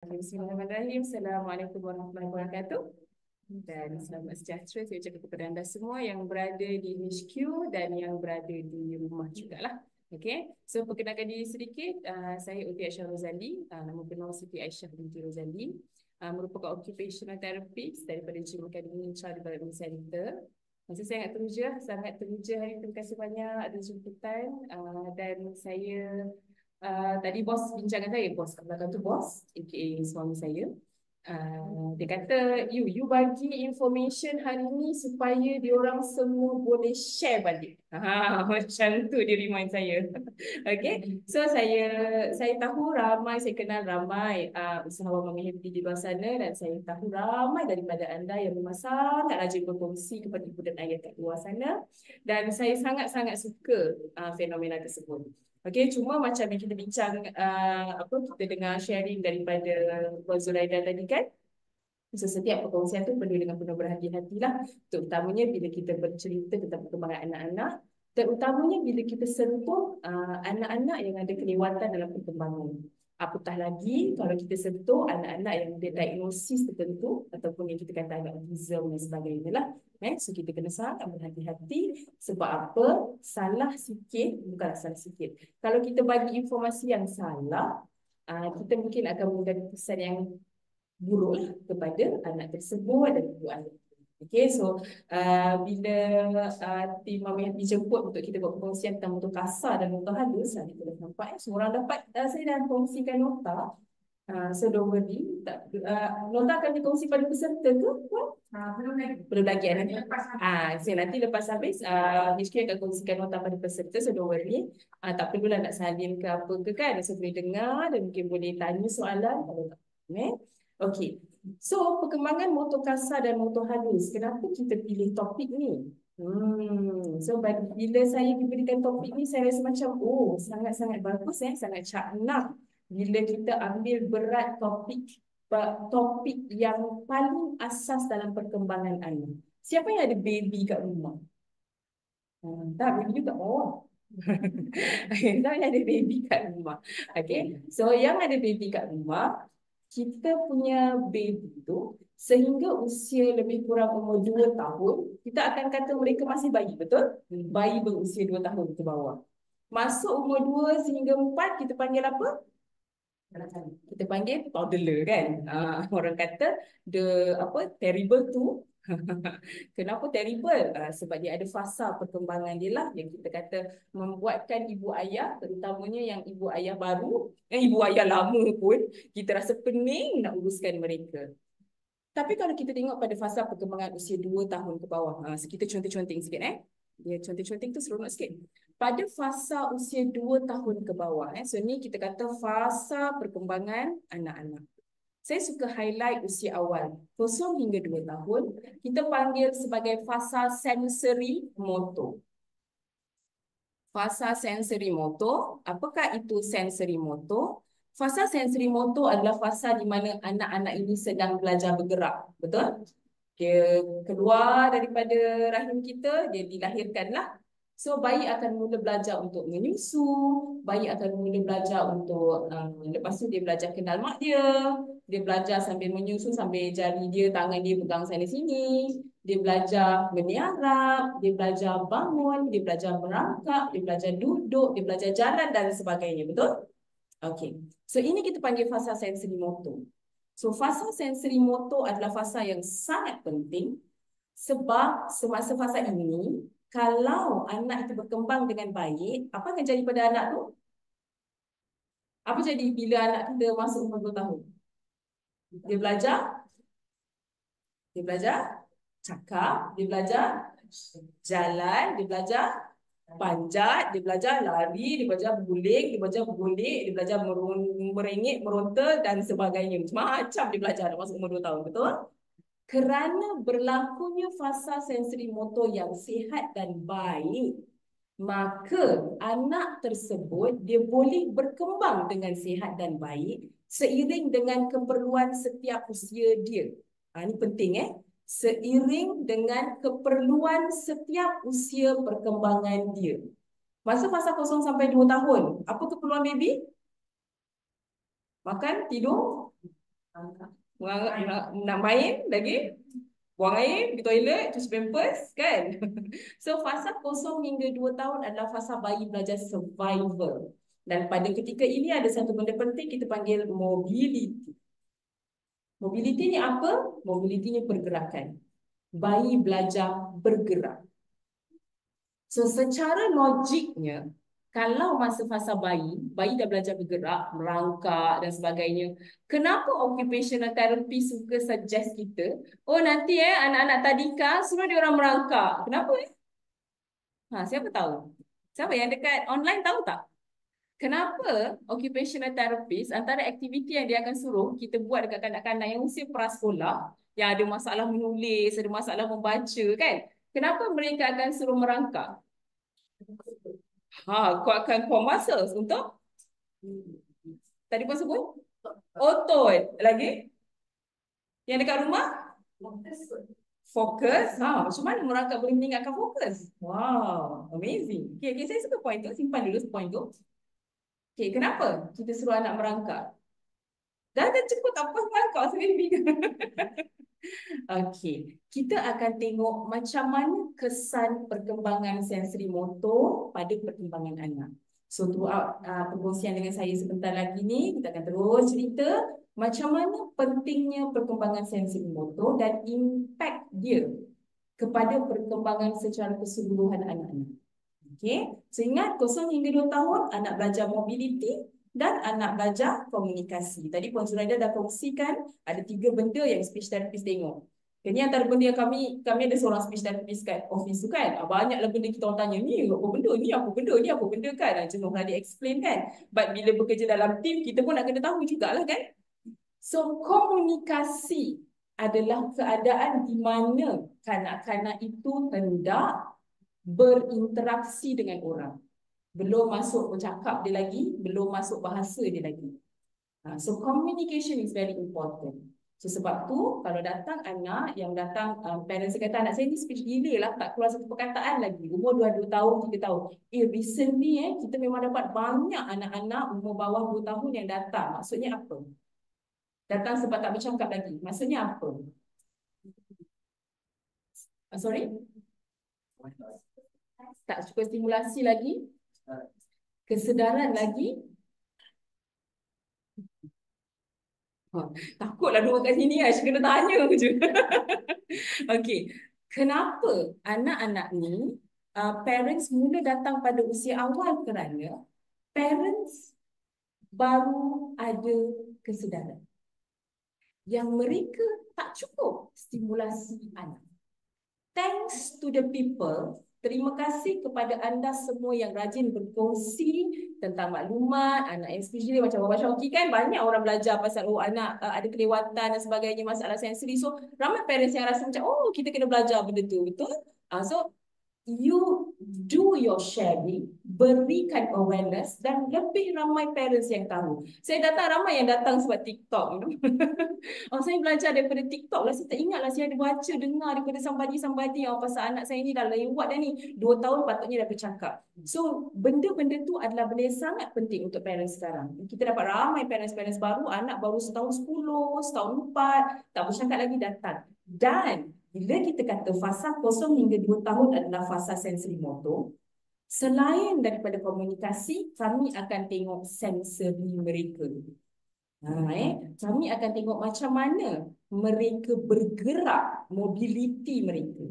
Bismillahirrahmanirrahim. Assalamualaikum warahmatullahi wabarakatuh. Dan selamat sejahtera saya ucapkan kepada anda semua yang berada di HQ dan yang berada di rumah jugalah. Okay, so perkenalkan diri sedikit. Saya Uti Aisyah Rozali. Nama benar Siti Aisyah binti Rozali. Merupakan occupational therapist daripada Gym Academy Child Development Center. Masa saya sangat teruja hari ini. Terima kasih banyak ada jemputan. Dan saya tadi bos bincang dengan saya, bos kat belakang tu bos, aka suami saya. Dia kata, you bagi information hari ni supaya diorang semua boleh share balik. Macam tu dia remind saya. Okay, so saya tahu ramai, saya kenal ramai usahawan Mami Happy di luar sana, dan saya tahu ramai daripada anda yang memang sangat rajin berkongsi kepada ibu dan ayah kat luar sana, dan saya sangat-sangat suka fenomena tersebut. Okey, cuma macam yang kita bincang, kita dengar sharing daripada Puan Zuraida tadi kan, so, setiap perkongsian tu perlu dengan penuh berhati-hati lah, terutamanya bila kita bercerita tentang perkembangan anak-anak, terutamanya bila kita sentuh anak-anak yang ada kelewatan dalam perkembangan. Apatah lagi kalau kita sentuh anak-anak yang ada diagnosis tertentu ataupun yang kita kata agak autism dan sebagainya lah. So kita kena sangat berhati-hati. Sebab apa? Salah sikit, bukanlah salah sikit. Kalau kita bagi informasi yang salah, kita mungkin akan memberikan kesan yang buruk lah kepada anak tersebut dan ibu anak. Okay, so bila tim Mami Hati jemput untuk kita buat perkongsian tentang nota kasar dan nota halus, kita dah nampak semua orang dapat. Saya dah kongsikan nota. So don't worry. Nota akan dikongsi pada peserta ke? Belum lagi. Belum lagi. Nanti lepas habis HK akan kongsikan nota pada peserta. So don't worry. Tak perlulah nak salin ke apa ke kan. So boleh dengar dan mungkin boleh tanya soalan kalau tak. Okay. So perkembangan motor kasar dan motor halus. Kenapa kita pilih topik ni? So bila saya diberikan topik ni, saya rasa macam sangat-sangat bagus, sangat caknak bila kita ambil berat topik yang paling asas dalam perkembangan anak. Siapa yang ada baby kat rumah? Tak, baby juga bawah. Tak yang ada baby kat rumah. Okay, so yang ada baby kat rumah, kita punya baby tu sehingga usia lebih kurang umur 2 tahun, kita akan kata mereka masih bayi, betul? Bayi berusia 2 tahun ke bawah. Masuk umur 2 sehingga 4, kita panggil apa? Kita panggil toddler kan. Orang kata terrible tu. Kenapa terrible? Sebab dia ada fasa perkembangan dia lah yang kita kata membuatkan ibu ayah, terutamanya yang ibu ayah baru, ibu ayah lama pun, kita rasa pening nak uruskan mereka. Tapi kalau kita tengok pada fasa perkembangan usia 2 tahun ke bawah, kita conting-conting sikit Dia conting-conting tu seronok sikit. Pada fasa usia 2 tahun ke bawah, so ni kita kata fasa perkembangan anak-anak. Saya suka highlight usia awal, 0 hingga 2 tahun, kita panggil sebagai fasa sensory motor. Fasa sensory motor, apakah itu sensory motor? Fasa sensory motor adalah fasa di mana anak-anak ini sedang belajar bergerak, betul? Dia keluar daripada rahim kita, dia dilahirkanlah. So bayi akan mula belajar untuk menyusu, bayi akan mula belajar untuk lepas tu dia belajar kenal mak dia belajar sambil menyusu, sambil jari dia, tangan dia pegang sana sini, dia belajar meniarap, dia belajar bangun, dia belajar merangkak, dia belajar duduk, dia belajar jalan dan sebagainya, betul? Okay, so ini kita panggil fasa sensory motor. So fasa sensory motor adalah fasa yang sangat penting sebab semasa fasa ini, kalau anak itu berkembang dengan baik, apa akan jadi pada anak tu? Apa jadi bila anak kita masuk umur 2 tahun? Dia belajar cakap, dia belajar jalan, dia belajar panjat, dia belajar lari, dia belajar berguling, dia belajar berguling, dia belajar merengek, meronta dan sebagainya. Macam-macam dia belajar nak masuk umur 2 tahun, betul? Kerana berlakunya fasa sensori motor yang sihat dan baik, maka anak tersebut dia boleh berkembang dengan sihat dan baik seiring dengan keperluan setiap usia dia. Ini penting seiring dengan keperluan setiap usia perkembangan dia. Masa fasa 0 sampai 2 tahun, apa keperluan baby? Makan, tidur, nak main lagi, buang air, pergi toilet, cuci pampers, kan? So, fasa 0 hingga 2 tahun adalah fasa bayi belajar survival. Dan pada ketika ini ada satu benda penting kita panggil mobility. Mobility ni apa? Mobility ni pergerakan. Bayi belajar bergerak. So, secara logiknya, kalau masa fasa bayi dah belajar bergerak, merangkak dan sebagainya, kenapa occupational therapy suka suggest kita, oh nanti anak-anak tadika suruh dia orang merangkak. Kenapa? Siapa tahu? Siapa yang dekat online tahu tak? Kenapa occupational therapist antara aktiviti yang dia akan suruh kita buat dekat kanak-kanak yang usia prasekolah, yang ada masalah menulis, ada masalah membaca, kan? Kenapa mereka akan suruh merangkak? Kuatkan core muscles untuk tadi pun sebut otot. Lagi? Yang dekat rumah? Fokus. Macam mana merangkak boleh meningkatkan fokus? Wow, amazing. Okay, saya suka point tu. Simpan dulu point tu. Okay, kenapa kita suruh anak merangkak? Dah cukup tak apa merangkak sendiri. Okay, kita akan tengok macam mana kesan perkembangan sensori motor pada perkembangan anak. So, throughout perkongsian dengan saya sebentar lagi ni, kita akan terus cerita macam mana pentingnya perkembangan sensori motor dan impak dia kepada perkembangan secara keseluruhan anak-anak. Okay, so ingat 0 hingga 2 tahun anak belajar mobility dan anak belajar komunikasi. Tadi Puan Zuraida dah kongsikan ada 3 benda yang speech therapist tengok. Ini antara benda yang kami ada seorang speech therapist kat office tu kan. Banyaklah benda kita orang tanya, ni apa benda, ni apa benda, ni apa benda kan. Jenuh dah di-explain kan. But bila bekerja dalam team, kita pun nak kena tahu jugalah kan. So, komunikasi adalah keadaan di mana kanak-kanak itu hendak berinteraksi dengan orang. Belum masuk bercakap dia lagi, belum masuk bahasa dia lagi. So, communication is very important. So, sebab tu, kalau datang anak yang datang, parents kata, anak saya ni speech delay lah, tak keluar satu perkataan lagi. Umur 2 tahun, 3 tahun. Recently, kita memang dapat banyak anak-anak umur bawah 2 tahun yang datang. Maksudnya apa? Datang sebab tak bercakap lagi. Maksudnya apa? Sorry? Tak cukup stimulasi lagi? Kesedaran lagi? Takutlah dua kat sini Ash, kena tanya je. Okey, kenapa anak-anak ni parents mula datang pada usia awal kerana parents baru ada kesedaran yang mereka tak cukup stimulasi anak. Thanks to the people, terima kasih kepada anda semua yang rajin berkongsi tentang maklumat, anak yang especially macam Baba Syauqi kan, banyak orang belajar pasal anak ada kelewatan dan sebagainya, masalah sensori. So, ramai parents yang rasa macam, kita kena belajar benda tu, betul? So, you do your sharing, berikan awareness dan lebih ramai parents yang tahu. Saya datang ramai yang datang sebab TikTok. Saya belajar daripada TikTok lah. Saya tak ingat lah saya ada baca, dengar daripada somebody pasal anak saya ni dah lewat dah ni. 2 tahun patutnya dah bercakap. So, benda-benda tu adalah benda yang sangat penting untuk parents sekarang. Kita dapat ramai parents-parents baru, anak baru setahun 10, setahun 4, tak bercakap lagi datang. Dan bila kita kata fasa 0 hingga 2 tahun adalah fasa sensori motor, selain daripada komunikasi, kami akan tengok sensori mereka. Kami akan tengok macam mana mereka bergerak, mobility mereka.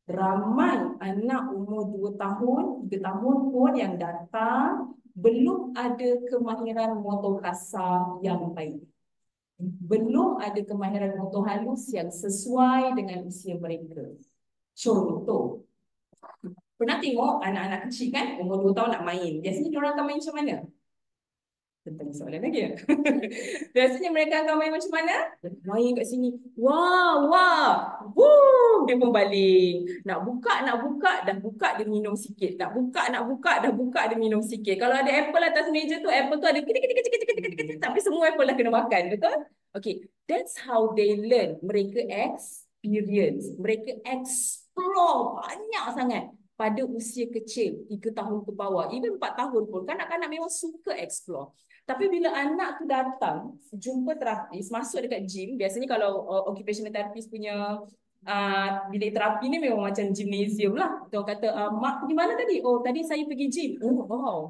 Ramai anak umur 2 tahun, 3 tahun pun yang datang belum ada kemahiran motor kasar yang baik. Belum ada kemahiran motor halus yang sesuai dengan usia mereka. Contoh, pernah tengok anak-anak kecil kan, umur 2 tahun nak main. Biasanya diorang akan main macam mana? Tentang soalan lagi ya? Biasanya mereka akan main macam mana? Main kat sini. Wah, woo, dia pun baling. Nak buka, dah buka dia minum sikit. Nak buka, dah buka dia minum sikit. Kalau ada apple atas meja tu, apple tu ada kecil, tapi semua apple dah kena makan, betul? Okay, that's how they learn. Mereka experience, mereka explore banyak sangat. pada usia kecil, 3 tahun ke bawah, even 4 tahun pun, kanak-kanak memang suka explore. Tapi bila anak tu datang, jumpa terapis, masuk dekat gym, biasanya kalau occupational therapist punya bilik terapi ni memang macam gymnasium lah. Dia kata, mak pergi mana tadi? Oh, tadi saya pergi gym. Oh, wow.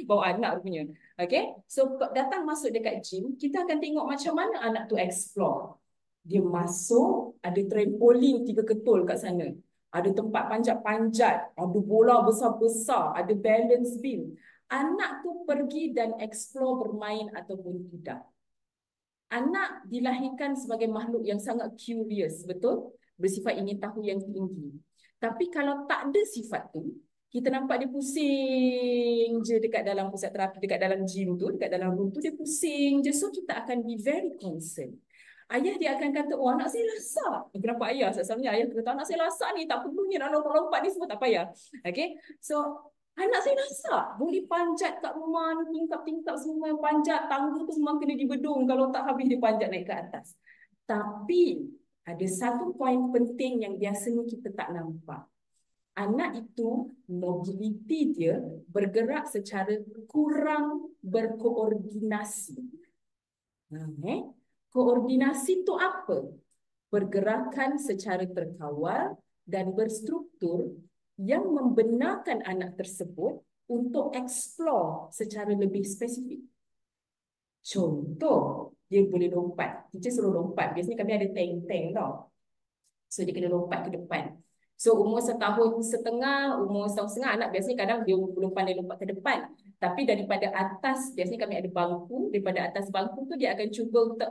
Bawa anak punya. Okay. So, datang masuk dekat gym, kita akan tengok macam mana anak tu explore. Dia masuk, ada trampolin 3 ketul kat sana. Ada tempat panjat-panjat, ada bola besar-besar, ada balance beam. Anak tu pergi dan explore bermain ataupun tidak. Anak dilahirkan sebagai makhluk yang sangat curious, betul? Bersifat ingin tahu yang tinggi. Tapi kalau tak ada sifat tu, kita nampak dia pusing je dekat dalam pusat terapi, dekat dalam gym tu, dekat dalam room tu, dia pusing je. So, kita akan be very concerned. Ayah dia akan kata, oh anak saya lasak. Kenapa ayah? Sebenarnya ayah kata, anak saya lasak ni, tak perlunya nak lompat-lompat ni semua, tak payah. Okay? So, anak saya lasak. Boleh panjat kat rumah, tingkap-tingkap semua yang panjat. Tangga tu memang kena dibedung. Kalau tak habis dia panjat naik ke atas. Tapi, ada satu poin penting yang biasanya kita tak nampak. Anak itu, mobility dia bergerak secara kurang berkoordinasi. Koordinasi itu apa? Pergerakan secara terkawal dan berstruktur yang membenarkan anak tersebut untuk explore secara lebih spesifik. Contoh, dia boleh lompat. Teacher suruh lompat. Biasanya kami ada tank-tank tau. So, dia kena lompat ke depan. So, umur 1.5 tahun, umur 1.5 tahun, anak biasanya kadang dia belum pandai lompat ke depan. Tapi daripada atas, biasanya kami ada bangku. Daripada atas bangku tu, dia akan cuba untuk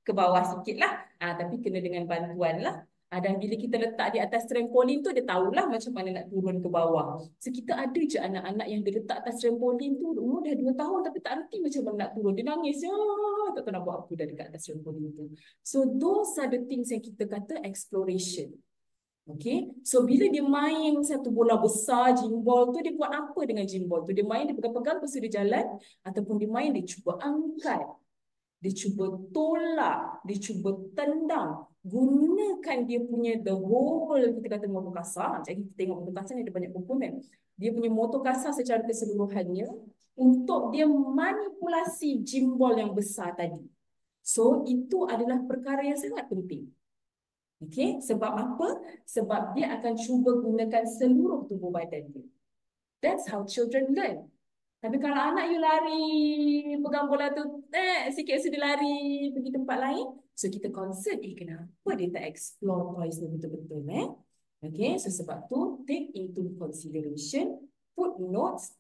ke bawah sikit lah. Tapi kena dengan bantuan lah. Dan bila kita letak di atas trampolin tu, dia tahulah macam mana nak turun ke bawah. So, kita ada je anak-anak yang dia letak atas trampolin tu, umur dah 2 tahun tapi tak erti macam mana nak turun. Dia nangis, tak tahu nak buat apa dah dekat atas trampolin tu. So, those are the things yang kita kata exploration. Okay, so bila dia main satu bola besar, gimbal tu, dia buat apa dengan gimbal tu? Dia main, dia pegang-pegang, lepas tu dia jalan, ataupun dia main, dia cuba angkat. Dia cuba tolak, dia cuba tendang. Gunakan dia punya the whole, kita kata motor kasar. Jadi kita tengok motor kasar ni ada banyak komponen. Dia punya motor kasar secara keseluruhannya untuk dia manipulasi gimbal yang besar tadi. So, itu adalah perkara yang sangat penting. Okay, sebab apa? Sebab dia akan cuba gunakan seluruh tubuh badan dia. That's how children learn. Tapi kalau anak you lari, pegang bola tu, sikit sudah lari, pergi tempat lain. So, kita concern, kenapa dia tak explore toys ni betul-betul, Okay, so sebab tu, take into consideration,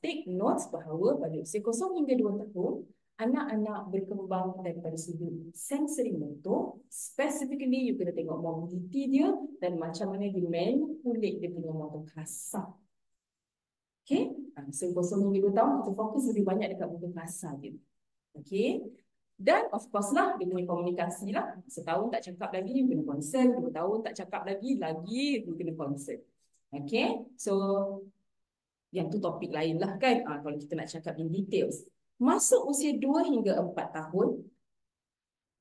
take notes bahawa pada usia 0 hingga 2 tahun, anak-anak berkembang daripada sudut sensory motor. Specifically, you kena tengok mobility dia dan macam mana dia manipulate dia punya motor kasar. Okay, so 0 hingga 2 tahun kita fokus lebih banyak dekat motor kasar dia. Okay, dan of course lah dia punya komunikasi lah. Setahun tak cakap lagi, you kena concern. 2 tahun tak cakap lagi you kena concern. Okay, so yang tu topik lain lah kan, kalau kita nak cakap in details. Masuk usia 2 hingga 4 tahun,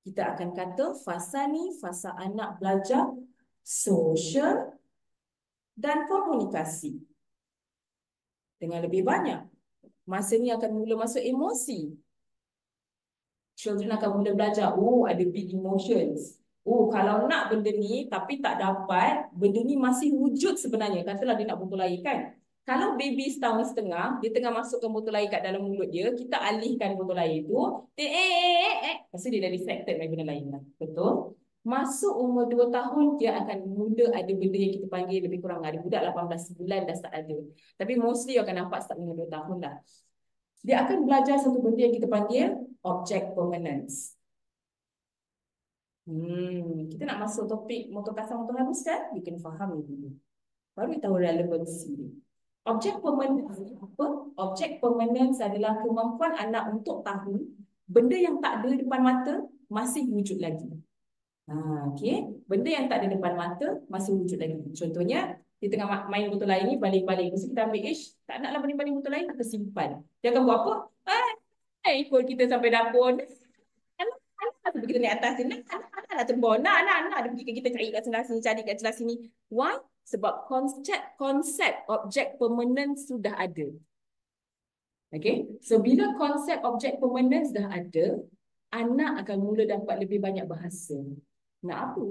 kita akan kata fasa ni fasa anak belajar sosial dan komunikasi. Dengan lebih banyak. Masa ni akan mula masuk emosi. Children akan mula belajar, ada big emotions. Kalau nak benda ni tapi tak dapat, benda ni masih wujud sebenarnya. Katalah dia nak botol air kan. Kalau baby 1.5 tahun, dia tengah masukkan botol air kat dalam mulut dia, kita alihkan botol air tu, lepas tu dia dah distracted dengan benda lain lah. Betul? Masuk umur 2 tahun, dia akan mula ada benda yang kita panggil lebih kurang, ada budak 18 bulan dah start ada. Tapi mostly akan nampak start umur 2 tahun dah. Dia akan belajar satu benda yang kita panggil object permanence. Kita nak masuk topik motor kasar, motor halus kan? You kena faham dulu. Baru tahu relevansi dia. Object permanence apa? Object permanence adalah kemampuan anak untuk tahu benda yang tak ada depan mata masih wujud lagi. Okay. Benda yang tak ada depan mata masih wujud lagi. Contohnya, dia tengah main botol air ni, baling-baling. Mesti kita ambil, tak naklah baling-baling botol air, kita simpan. Dia akan buat apa? Ikut kita sampai dapur. Anak-anak kita naik atas ni. nak terbang. Nak. Dia pergi kita cari kat sebelah sini, cari kat sebelah sini. Why? Sebab konsep objek permanent sudah ada. Okay, so bila konsep objek permanent dah ada, anak akan mula dapat lebih banyak bahasa. Nak apa?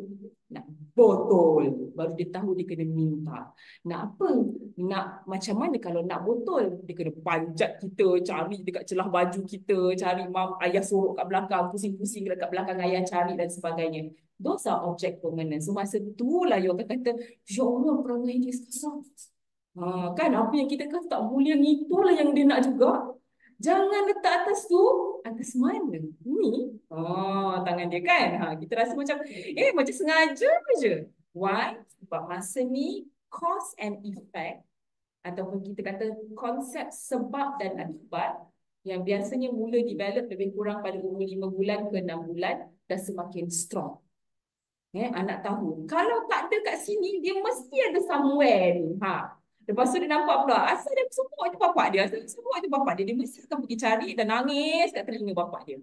Nak botol. Baru dia tahu dia kena minta. Nak apa? Nak macam mana kalau nak botol? Dia kena panjat kita, cari dekat celah baju kita, cari ayah sorok kat belakang, pusing-pusing dekat belakang ayah cari dan sebagainya. Those are object permanent. So masa tu lah you akan kata, ya Allah, perangai dia sekarang. Kan apa yang kita kata tak boleh, yang itulah yang dia nak juga. Jangan letak atas tu. Atas mana? Ni. Tangan dia kan. Kita rasa macam macam sengaja je. Why? Sebab masa ni cause and effect ataupun kita kata konsep sebab dan akibat yang biasanya mula develop lebih kurang pada umur 5 bulan ke 6 bulan dah semakin strong. Anak tahu kalau tak ada kat sini dia mesti ada somewhere ni. Lepas tu dia nampak pula asal dia semua itu bapak dia, asal semua itu bapak dia. Dia mesti akan pergi cari dan nangis kat telinga bapak dia.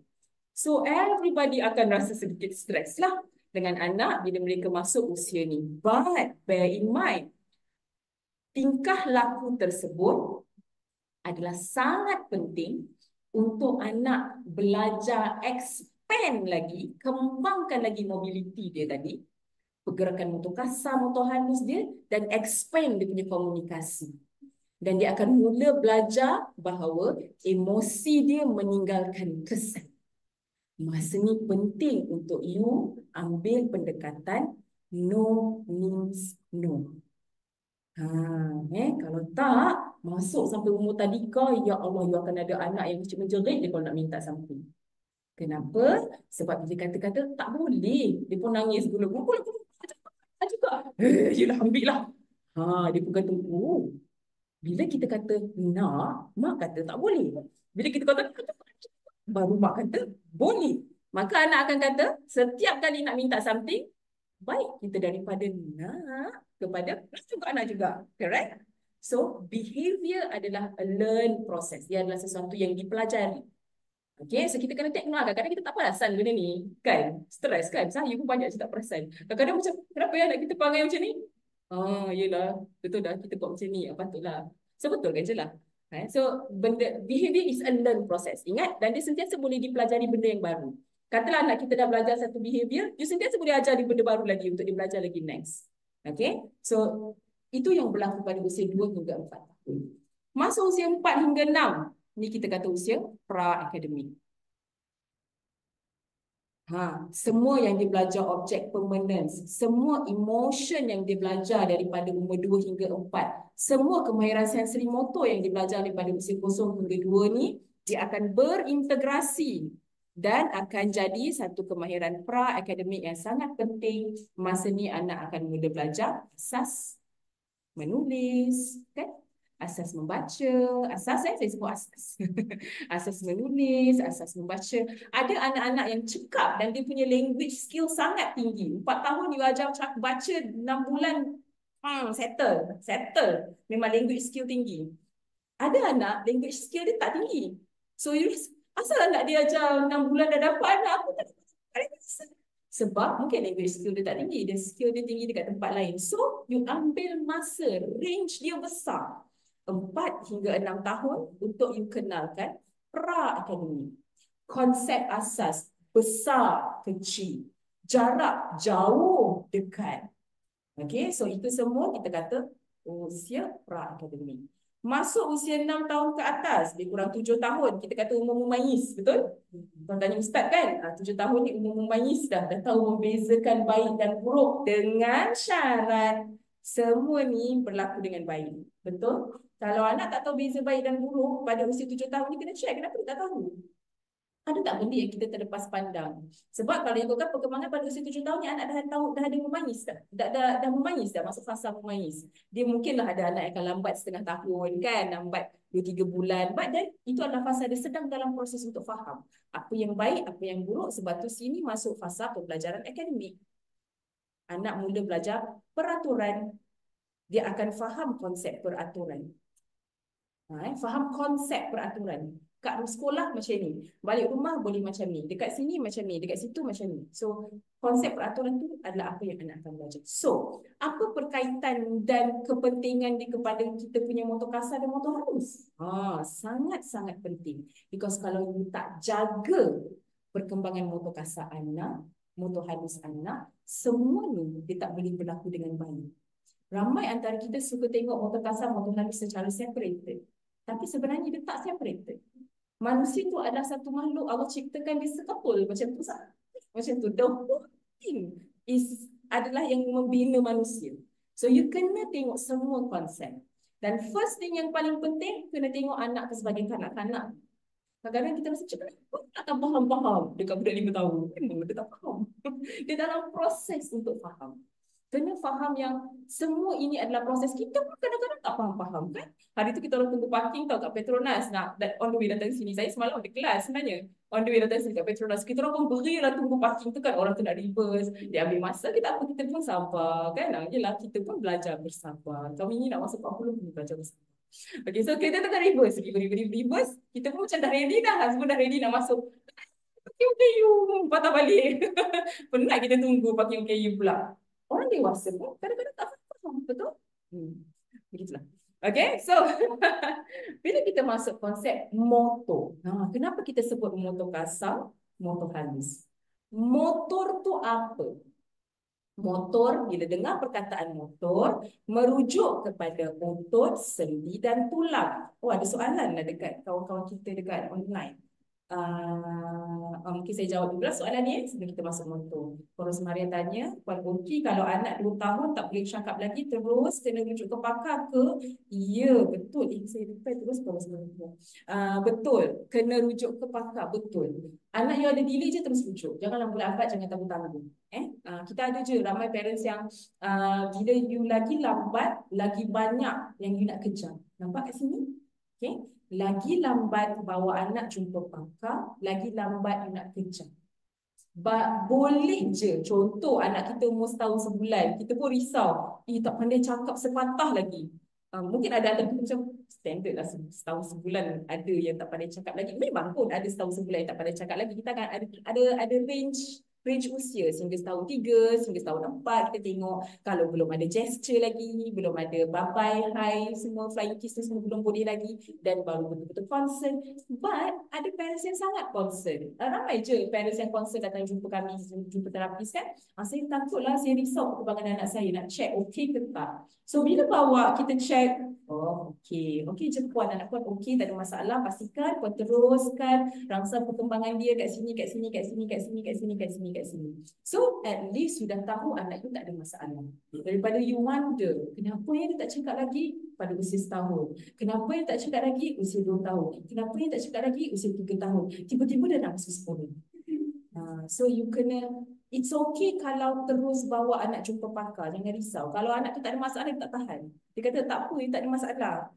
So everybody akan rasa sedikit stres lah dengan anak bila mereka masuk usia ni. But bear in mind, tingkah laku tersebut adalah sangat penting untuk anak belajar expand lagi, kembangkan lagi mobility dia tadi, pergerakan motor kasar, motor halus dia, dan expand dia punya komunikasi. Dan dia akan mula belajar bahawa emosi dia meninggalkan kesan. Masa ni penting untuk you ambil pendekatan no means no. Kalau tak, masuk sampai umur tadika, ya Allah, you akan ada anak yang macam menjerit dia kalau nak minta something. Kenapa? Sebab dia kata-kata tak boleh. Dia pun nangis gula-gula juga. Yelah, ambil lah. Dia pun kata, bila kita kata nak, mak kata tak boleh. Bila kita kata baru mak kata boleh. Maka anak akan kata, setiap kali nak minta something, baik kita daripada nak kepada juga anak juga. Correct? So, behavior adalah a learned process. Dia adalah sesuatu yang dipelajari. Okay, so kita kena take note. Kadang-kadang kita tak perasan benda ni. Kan? Stres kan? Saya pun banyak je tak perasan. Kadang-kadang macam, kenapa ya nak kita perangai macam ni? Yelah. Betul dah kita buat macam ni. Patutlah. So, betul kan je lah. So, behavior is a learned process. Ingat? Dan dia sentiasa boleh dipelajari benda yang baru. Katalah anak kita dah belajar satu behavior, dia sentiasa boleh ajar benda baru lagi untuk dia belajar lagi next. Okay? So, itu yang berlaku pada usia 2 hingga 4 tahun. Masuk usia 4 hingga 6, ni kita kata usia pra-akademik. Semua yang dia belajar objek permanence, semua emotion yang dia belajar daripada umur 2 hingga 4, semua kemahiran sensori motor yang dia belajar daripada usia 0 hingga 2 ni, dia akan berintegrasi dan akan jadi satu kemahiran pra-akademik yang sangat penting. Masa ni anak akan mula belajar asas menulis, kan? Asas membaca, saya sebut asas. Asas menulis, asas membaca. Ada anak-anak yang cekap dan dia punya language skill sangat tinggi. 4 tahun dia ajar baca, 6 bulan settle. Memang language skill tinggi. Ada anak language skill dia tak tinggi. So asal anak dia ajar 6 bulan dah dapat anak aku tak dapat. Sebab mungkin language skill dia tak tinggi, dia skill dia tinggi dekat tempat lain. So, you ambil masa, range dia besar. 4 hingga 6 tahun untuk you kenalkan pra-akademik. Konsep asas, besar, kecil. Jarak, jauh, dekat. Okay, so itu semua kita kata usia pra-akademik. Masuk usia 6 tahun ke atas, lebih kurang 7 tahun, kita kata umur mumayyiz, betul? Tuan tanya Ustaz kan, 7 tahun ni umur mumayyiz dah tahu membezakan baik dan buruk dengan syarat. Semua ni berlaku dengan baik, betul? Kalau anak tak tahu beza baik dan buruk pada usia 7 tahun ni, kena check kenapa dia tak tahu. Ada tak benda yang kita terlepas pandang? Sebab kalau ikutkan perkembangan pada usia 7 tahun ni, anak dah ada memayis dah. Dah memayis dah, masuk fasa memayis. Dia mungkinlah ada anak yang akan lambat setengah tahun kan, lambat 2-3 bulan. Dan itu adalah fasa dia sedang dalam proses untuk faham. Apa yang baik, apa yang buruk, sebab tu sini masuk fasa pembelajaran akademik. Anak mula belajar peraturan. Dia akan faham konsep peraturan. Faham konsep peraturan. kat sekolah macam ni, balik rumah boleh macam ni, dekat sini macam ni, dekat situ macam ni. So konsep peraturan tu adalah apa yang anak akan belajar. So apa perkaitan dan kepentingan dia kepada kita punya motor kasar dan motor halus? Sangat-sangat penting. Because kalau you tak jaga perkembangan motor kasar anak, motor halus anak, semua ni dia tak boleh berlaku dengan baik. Ramai antara kita suka tengok motor kasar, motor halus secara separated. Tapi sebenarnya dia tak separated. Manusia tu adalah satu makhluk, Allah ciptakan dia sekepul macam tu. Macam tu. The whole thing adalah yang membina manusia. So you kena tengok semua konsep. Dan first thing yang paling penting, kena tengok anak sebagai kanak-kanak. Kadang-kadang kita rasa cakap, tak faham-faham dekat budak 5 tahun. Memang dia tak faham. Dia dalam proses untuk faham. Kena faham yang semua ini adalah proses. Kita pun kadang-kadang tak faham-faham kan. Hari tu kita orang tunggu parking tau kat Petronas. On the way datang sini. Saya semalam ada kelas sebenarnya. On the way datang sini kat Petronas. Kita orang pun berilah tunggu parking tu kan. Orang tu nak reverse. Dia ambil masa. Kita pun sabar kan. Yelah kita pun belajar bersabar. Kami ni nak masuk 40 pun belajar bersabar. Okay, so kita tengah reverse. Reverse. Kita pun macam dah ready dah. Semua dah ready nak masuk. Parking OKU. Patah balik. Penat kita tunggu parking OKU pula. Orang dewasa pun kadang-kadang tak faham, betul? Begitulah. Okay, so bila kita masuk konsep motor, kenapa kita sebut motor kasar, motor halus? Motor tu apa? Motor, bila dengar perkataan motor, merujuk kepada otot, sendi dan tulang. Oh, ada soalan lah dekat kawan-kawan kita dekat online. Mungkin saya jawab dulu soalan ni sebelum kita masuk motor. Poros Maria tanya, Puan Oki, kalau anak 2 tahun tak boleh cakap lagi terus kena rujuk ke pakar ke? Ya, betul. Saya lupa terus Poros Maria. Betul, kena rujuk ke pakar, betul. Anak yang ada delay je terus rujuk. Janganlah lambat, jangan tanggung-tanggung. Kita ada je ramai parents yang bila you lagi lambat, lagi banyak yang you nak kejar. Nampak kat sini? Okay. Lagi lambat bawa anak jumpa pakar, lagi lambat you nak kejar. Boleh je, contoh anak kita umur setahun sebulan, kita pun risau, tak pandai cakap sepatah lagi. Mungkin ada macam standard lah, setahun sebulan ada yang tak pandai cakap lagi. Memang pun ada setahun sebulan yang tak pandai cakap lagi. Kita akan ada range usia sehingga setahun 3, sehingga setahun 4. Kita tengok kalau belum ada gesture lagi, belum ada bye-bye, hi, semua flying kiss tu semua belum boleh lagi, dan baru betul-betul concern. But ada parents yang sangat concern. Ramai je parents yang concern datang jumpa kami, jumpa terapis kan. Saya takutlah, saya risau perkembangan anak saya, nak check okey ke tak. So bila bawa kita check, okey je puan, anak puan okey, tak ada masalah, pastikan puan teruskan rangsa perkembangan dia kat sini. So at least sudah tahu anak tu tak ada masalah. Daripada you wonder, kenapa yang dia tak cakap lagi pada usia setahun? Kenapa yang tak cakap lagi usia 2 tahun? Kenapa yang tak cakap lagi usia 3 tahun? Tiba-tiba dah nak masuk sekolah. So you kena, it's okay kalau terus bawa anak jumpa pakar, jangan risau. Kalau anak tu tak ada masalah, dia tak tahan. Dia kata tak apa, dia tak ada masalah.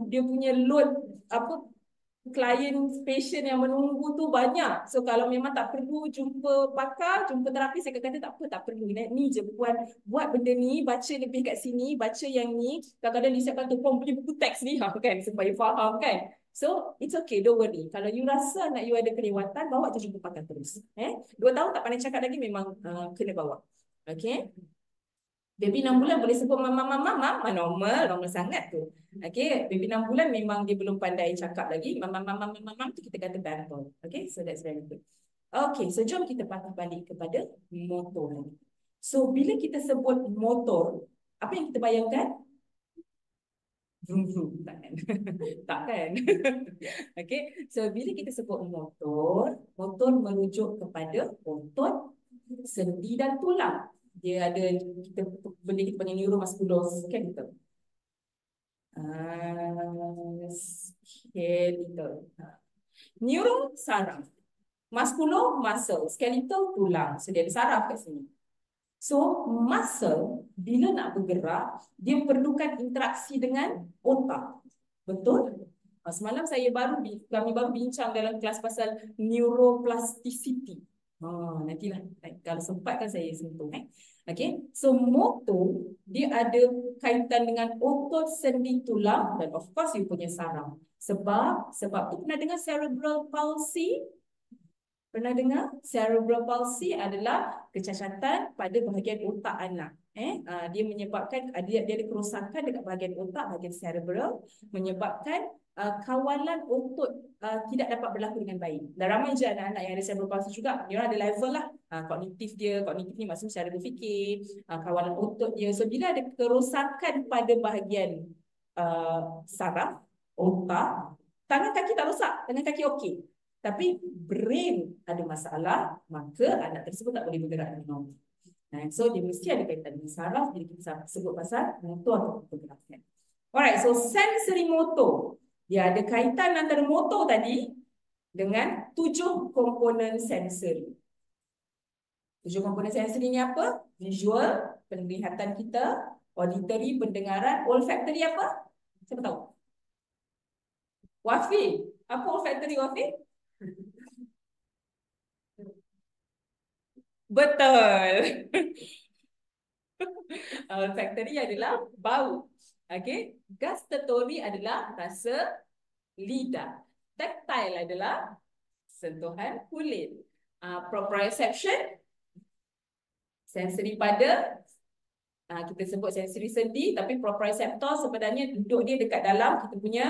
Dia punya load klien, patient yang menunggu tu banyak. So kalau memang tak perlu jumpa pakar, jumpa terapis, saya kata tak perlu. Ni je puan, buat benda ni, baca lebih kat sini, baca yang ni. Kadang-kadang disiapkan tu puan punya buku teks ni kan, supaya faham kan. So it's okay, don't worry. Kalau you rasa anak you ada kelewatan, bawa je jumpa pakar terus. 2 tahun tak pandai cakap lagi, memang kena bawa. Okay. Baby 6 bulan boleh sebut mama, normal sangat tu. Okay, baby 6 bulan memang dia belum pandai cakap lagi. Mama tu kita kata bantol. Okay, so that's very good. Okay, so jom kita patah balik kepada motor. So bila kita sebut motor, apa yang kita bayangkan? Vroom, takkan. Takkan. Okay, so bila kita sebut motor merujuk kepada otot, sendi dan tulang. Dia ada, kita panggil neuromusculoskeletal. Skeletal. Neuro, saraf. Musculo, muscle. Skeletal, tulang. So dia ada saraf kat sini. So muscle bila nak bergerak, dia perlukan interaksi dengan otak. Betul? Semalam kami baru bincang dalam kelas pasal neuroplasticity. Nantilah kalau sempat kan saya sentuh. Okay. So motor dia ada kaitan dengan otot sendi tulang dan of course you punya saraf. Sebab tu pernah dengar cerebral palsy? Pernah dengar? Cerebral palsy adalah kecacatan pada bahagian otak anak. Dia menyebabkan dia ada kerosakan dekat bahagian otak, bahagian cerebral, menyebabkan kawalan otot tidak dapat berlaku dengan baik. Dan ramai je anak-anak yang ada cerebral palsy juga, dia orang ada level lah. Kognitif ni maksudnya cara berfikir, kawalan otot dia. So bila ada kerosakan pada bahagian saraf, otak, tangan kaki tak rosak, tangan kaki okey. Tapi brain ada masalah, maka anak tersebut tak boleh bergerak dengan normal. So dia mesti ada kaitan dengan saraf, jadi kita sebut pasal motor atau pergerakan. Alright, so sensory motor. Dia ada kaitan antara motor tadi dengan 7 komponen sensory. 7 komponen sensory ni apa? Visual, penglihatan kita, auditory, pendengaran, olfactory apa? Siapa tahu? Wafi. Apa olfactory, Wafi? Betul. Olfactory adalah bau. Okay. Gustatory adalah rasa lidah. Tactile adalah sentuhan kulit. Proprioception, sensory pada, kita sebut sensory sendi, tapi proprioceptor sebenarnya duduk dia dekat dalam kita punya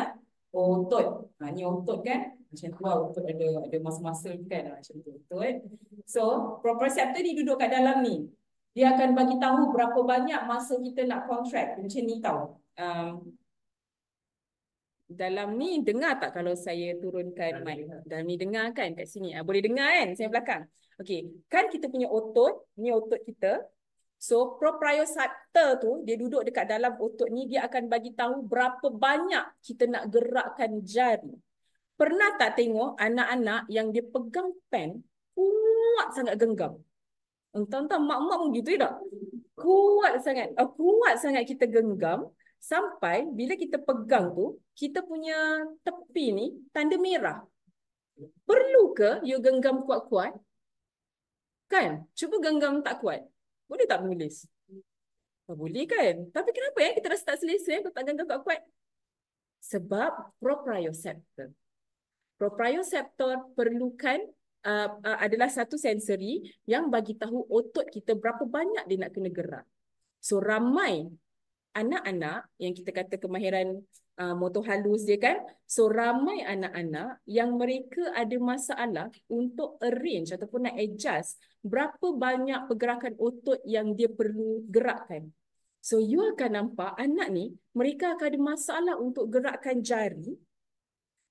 otot. Ni otot kan? Macam tu lah, otot ada masa-masa kan? Macam tu, otot. So, proprioceptor ni duduk kat dalam ni. Dia akan bagi tahu berapa banyak masa kita nak contract. Macam ni tau. Dalam ni dengar tak kalau saya turunkan mic? Dalam ni dengar kan kat sini? Boleh dengar kan saya belakang? Okey, kan kita punya otot, ni otot kita. So proprioceptor tu dia duduk dekat dalam otot ni, dia akan bagi tahu berapa banyak kita nak gerakkan jari. Pernah tak tengok anak-anak yang dia pegang pen kuat sangat genggam? Entah-entah mak-mak pun gitu tak? Kuat sangat kita genggam sampai bila kita pegang tu, kita punya tepi ni tanda merah. Perlu ke you genggam kuat-kuat? Kan? Cuba genggam tak kuat. Boleh tak menulis? Boleh kan? Tapi kenapa kita rasa tak selesa kalau tak genggam kuat-kuat? Sebab proprioceptor. Proprioceptor perlukan adalah satu sensori yang bagi tahu otot kita berapa banyak dia nak kena gerak. So ramai anak-anak yang kita kata kemahiran motor halus dia kan. So ramai anak-anak yang mereka ada masalah untuk arrange ataupun nak adjust berapa banyak pergerakan otot yang dia perlu gerakkan. So you akan nampak anak ni mereka akan ada masalah untuk gerakkan jari.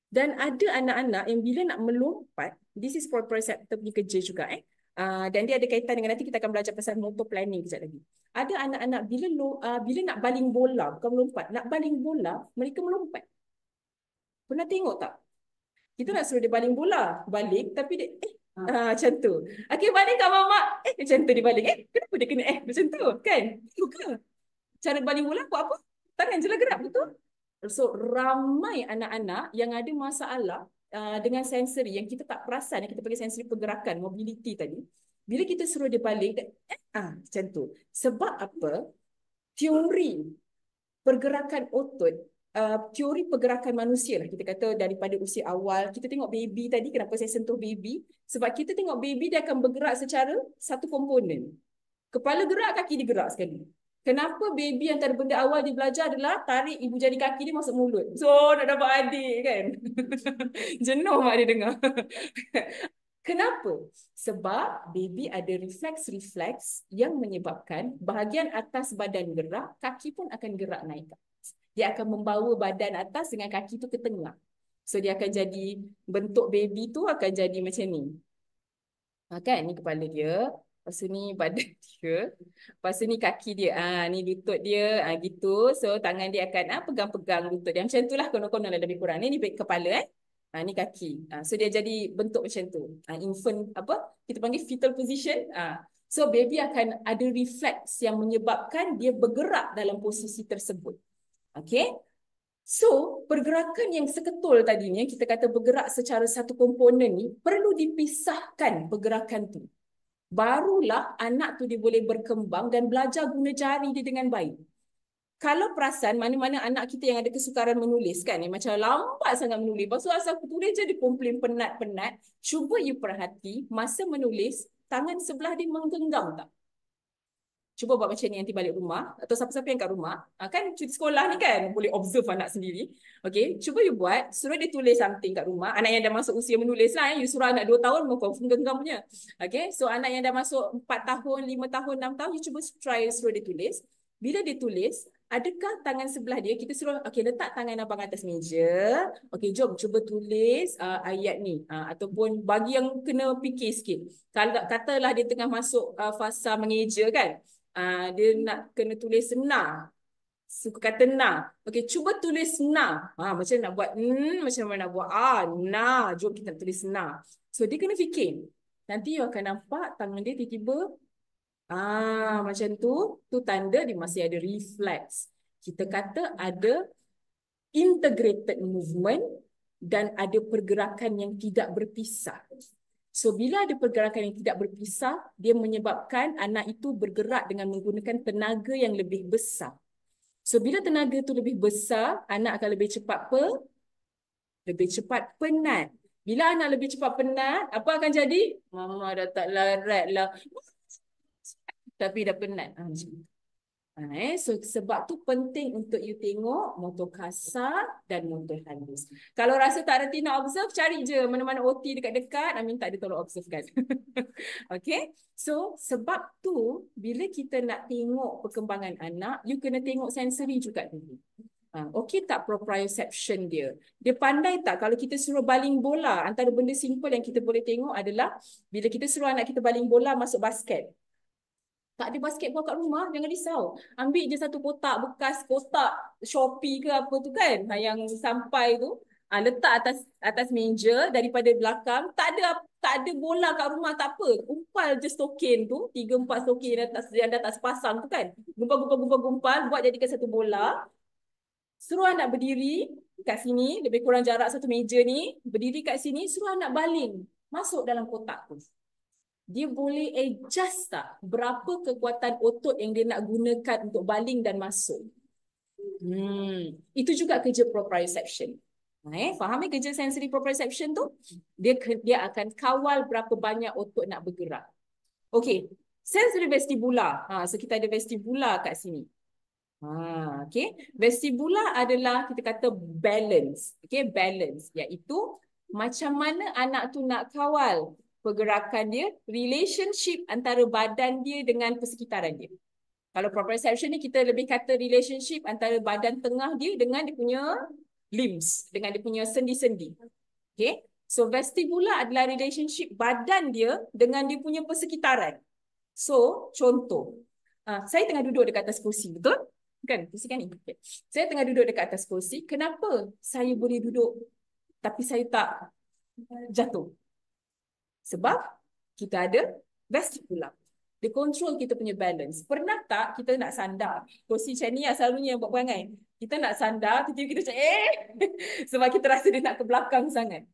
Dan ada anak-anak yang bila nak melompat, this is proprioceptor punya kerja juga dan dia ada kaitan dengan, nanti kita akan belajar pasal motor planning kejap lagi. Ada anak-anak bila nak baling bola, bukan melompat, nak baling bola, mereka melompat. Pernah tengok tak? Kita nak suruh dia baling bola, baling, tapi dia macam tu. Okey, baling kat mamak. Macam tu dia baling. Kenapa dia kena macam tu? Kan? Bukan. Cara baling bola buat apa? Tangan je lah gerak, betul? So, ramai anak-anak yang ada masalah dengan sensori yang kita tak perasan, yang kita panggil sensori pergerakan, mobility tadi. Bila kita suruh dia balik, macam tu. Sebab apa? Teori pergerakan otot, teori pergerakan manusia lah, kita kata daripada usia awal. Kita tengok baby tadi, kenapa saya sentuh baby? Sebab kita tengok baby dia akan bergerak secara satu komponen. Kepala gerak, kaki dia gerak sekali. Kenapa baby antara benda awal dia belajar adalah tarik ibu jari kaki dia masuk mulut. So nak dapat adik kan. Jenuh mak dia dengar. Kenapa? Sebab baby ada refleks-refleks yang menyebabkan bahagian atas badan gerak, kaki pun akan gerak naik. Dia akan membawa badan atas dengan kaki tu ke tengah. So dia akan jadi, bentuk baby tu akan jadi macam ni. Kan ni kepala dia. Lepas tu ni badan dia. Lepas tu ni kaki dia. Ni lutut dia. Gitu. So tangan dia akan pegang-pegang lutut dia. Macam tu lah konon-konon lah lebih kurang. Ni kepala ni kaki. So dia jadi bentuk macam tu. Infant kita panggil fetal position. So baby akan ada refleks yang menyebabkan dia bergerak dalam posisi tersebut. Okay. So, pergerakan yang seketul tadi ni, kita kata bergerak secara satu komponen ni, perlu dipisahkan pergerakan tu. Barulah anak tu dia boleh berkembang dan belajar guna jari dia dengan baik. Kalau perasan mana-mana anak kita yang ada kesukaran menulis kan, macam lambat sangat menulis. Lepas tu asal tulis je dia komplain penat-penat. Cuba you perhati, masa menulis, tangan sebelah dia menggenggam tak? Cuba buat macam ni nanti balik rumah atau siapa-siapa yang kat rumah, kan cuti sekolah ni kan boleh observe anak sendiri. Okay, cuba you buat, suruh dia tulis something kat rumah. Anak yang dah masuk usia menulis lah, you suruh anak 2 tahun confirm genggam punya. Okay, so anak yang dah masuk 4 tahun, 5 tahun, 6 tahun, you cuba try suruh dia tulis. Bila dia tulis, adakah tangan sebelah dia, kita suruh, okay, letak tangan abang atas meja. Okay, jom cuba tulis ayat ni. Ataupun bagi yang kena fikir sikit. Kalau katalah dia tengah masuk fasa mengeja kan, dia nak kena tulis na. Suka kata na. Okey, cuba tulis na. Macam nak buat macam mana nak buat na. Jom kita tulis na. So dia kena fikir. Nanti you akan nampak tangan dia tiba-tiba macam tu. Tu tanda dia masih ada reflex. Kita kata ada integrated movement dan ada pergerakan yang tidak berpisah. So, bila ada pergerakan yang tidak berpisah, dia menyebabkan anak itu bergerak dengan menggunakan tenaga yang lebih besar. So, bila tenaga itu lebih besar, anak akan lebih cepat penat. Bila anak lebih cepat penat, apa akan jadi? Mama dah tak larat lah. Tapi dah penat. So sebab tu penting untuk you tengok motor kasar dan motor halus. Kalau rasa tak reti nak observe, cari je mana-mana OT dekat-dekat, minta dia tolong observekan. Okay, so sebab tu bila kita nak tengok perkembangan anak, you kena tengok sensory juga dulu. Okey tak proprioception dia? Dia pandai tak kalau kita suruh baling bola? Antara benda simple yang kita boleh tengok adalah bila kita suruh anak kita baling bola masuk basket. Tak ada basketball kat rumah, jangan risau. Ambil je satu kotak bekas kotak Shopee ke apa tu kan, yang sampai tu, letak atas meja daripada belakang. Tak ada bola kat rumah, tak apa. Gumpal je stokin tu, 3-4 stokin yang dah tak sepasang tu kan. Gumpal, buat jadikan satu bola. Suruh anak berdiri kat sini, lebih kurang jarak satu meja ni, berdiri kat sini, suruh anak baling masuk dalam kotak tu. Dia boleh adjust tak berapa kekuatan otot yang dia nak gunakan untuk baling dan masuk. Itu juga kerja proprioception. Faham kerja sensory proprioception tu? Dia akan kawal berapa banyak otot nak bergerak. Okey, sensory vestibular. So kita ada vestibular kat sini. Okay, vestibular adalah kita kata balance. Okay, balance iaitu macam mana anak tu nak kawal pergerakan dia, relationship antara badan dia dengan persekitaran dia. Kalau proprioception ni kita lebih kata relationship antara badan tengah dia dengan dia punya limbs, dengan dia punya sendi-sendi. Okay, so vestibular adalah relationship badan dia dengan dia punya persekitaran. So, contoh, saya tengah duduk dekat atas kursi, betul? Kan, kursi kan ni. Okay. Saya tengah duduk dekat atas kursi, kenapa saya boleh duduk tapi saya tak jatuh? Sebab kita ada vestibular. Dia control kita punya balance. Pernah tak kita nak sandar? Kursi macam ni selalunya yang buat perangai. Kita nak sandar, tiba-tiba kita macam sebab kita rasa dia nak ke belakang sangat.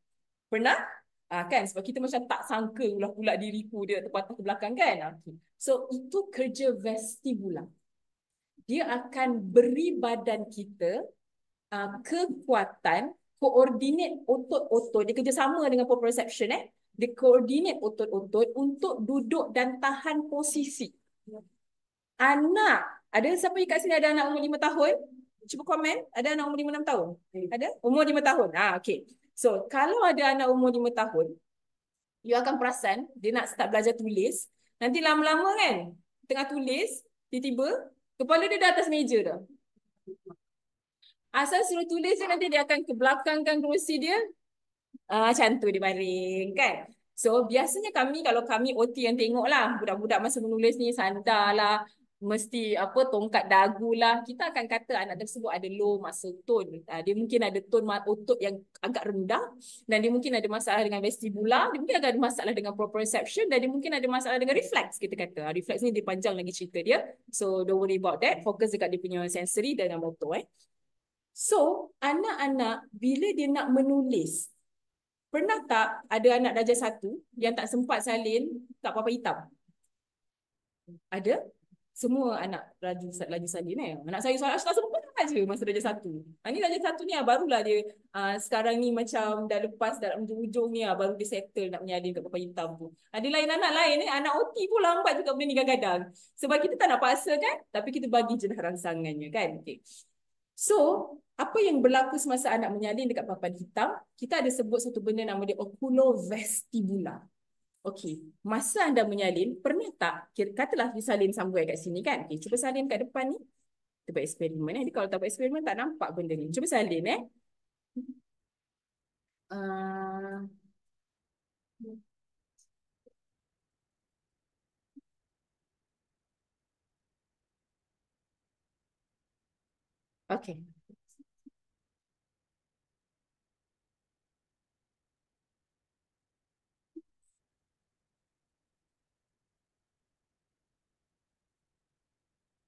Pernah? Kan? Sebab kita macam tak sangka pula diriku dia terpatah ke belakang kan? Okay. So, itu kerja vestibular. Dia akan beri badan kita kekuatan, koordinat otot-otot. Dia kerjasama dengan proprioception. Dia koordinat otot-otot untuk duduk dan tahan posisi. Anak, ada siapa kat sini ada anak umur 5 tahun? Cuba komen, ada anak umur 5-6 tahun? Ada? Umur 5 tahun. Okay. So, kalau ada anak umur 5 tahun, you akan perasan, dia nak start belajar tulis. Nanti lama-lama kan, tengah tulis, tiba-tiba, kepala dia dah atas meja dah. Asal suruh tulis je, nanti dia akan ke belakangkan kerusi dia. Macam tu dia baring kan. So biasanya kalau kami OT yang tengok lah, budak-budak masa menulis ni sandar lah, mesti tongkat dagu lah. Kita akan kata anak tersebut ada low muscle tone. Dia mungkin ada tone otot yang agak rendah, dan dia mungkin ada masalah dengan vestibular, dia mungkin ada masalah dengan proprioception, dan dia mungkin ada masalah dengan reflex. Kita kata reflex ni dia panjang lagi cerita dia. So don't worry about that. Fokus dekat dia punya sensory dan motor. So, anak-anak bila dia nak menulis, pernah tak ada anak darjah 1 yang tak sempat salin kat papan hitam? Ada? Semua anak laju salin Anak saya soalan tak sempat aja masa darjah 1. Ni darjah 1 ni barulah dia sekarang ni macam dah lepas dalam ujung-ujung ni baru dia settle nak menyalin kat papan hitam tu. Ada lain anak lain anak OT pun lambat juga benda ni kadang-kadang. Sebab kita tak nak paksa kan, tapi kita bagi je dah rangsangannya kan. Okay. So, apa yang berlaku semasa anak menyalin dekat papan hitam, kita ada sebut satu benda nama dia oculovestibular. Okey, masa anda menyalin, pernah tak, katalah disalin somewhere kat sini kan? Okay, cuba salin kat depan ni. Kita buat eksperimen. Jadi kalau tak buat eksperimen, tak nampak benda ni. Cuba salin Uh, okay.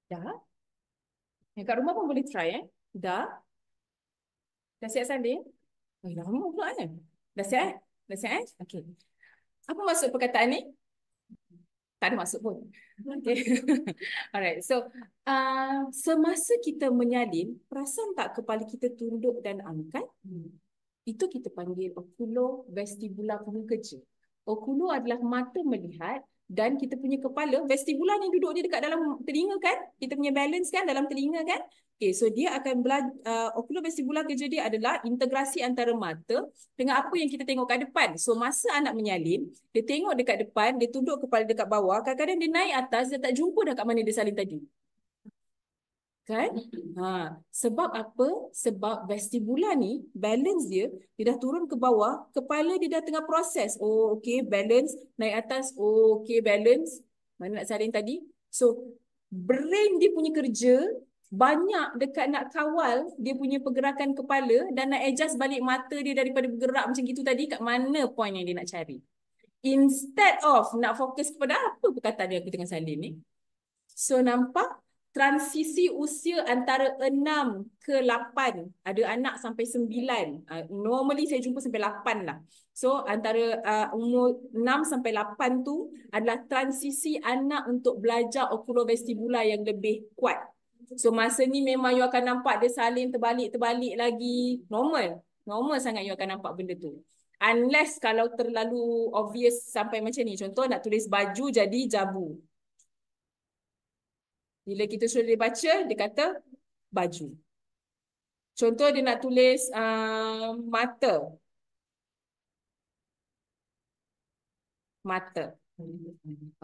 Dah. Yang kat rumah pun boleh try Dah. Dah siap salin? Lama pula Dah siap Dah siap Okay. Apa maksud perkataan ni? Tak ada maksud pun. Okay. Alright. So, semasa kita menyalin, perasan tak kepala kita tunduk dan angkat? Itu kita panggil oculovestibular pengekerja. Okulo adalah mata melihat dan kita punya kepala, vestibular ni duduk dia dekat dalam telinga kan? Kita punya balance kan dalam telinga kan? Okay, so dia akan oculovestibular kerja dia adalah integrasi antara mata dengan apa yang kita tengok kat depan. So masa anak menyalin, dia tengok dekat depan, dia tunduk kepala dekat bawah, kadang-kadang dia naik atas, dia tak jumpa dah kat mana dia salin tadi. Kan? Sebab apa? Sebab vestibular ni balance dia dah turun ke bawah, kepala dia dah tengah proses. Oh, okay, balance, naik atas. Oh, okay, balance. Mana nak salin tadi? So, brain dia punya kerja banyak dekat nak kawal dia punya pergerakan kepala dan nak adjust balik mata dia daripada bergerak macam gitu tadi kat mana point yang dia nak cari. Instead of nak fokus kepada apa perkataan dia aku tengah salin ni. So, nampak? Transisi usia antara 6 ke 8. Ada anak sampai 9. Normally saya jumpa sampai 8 lah. So antara umur 6 sampai 8 tu adalah transisi anak untuk belajar oculovestibular yang lebih kuat. So masa ni memang you akan nampak dia salin terbalik-terbalik lagi. Normal. Normal sangat you akan nampak benda tu. Unless kalau terlalu obvious sampai macam ni. Contoh nak tulis baju jadi jabu. Bila kita suruh dia baca, dia kata baju. Contoh dia nak tulis mata. Mata.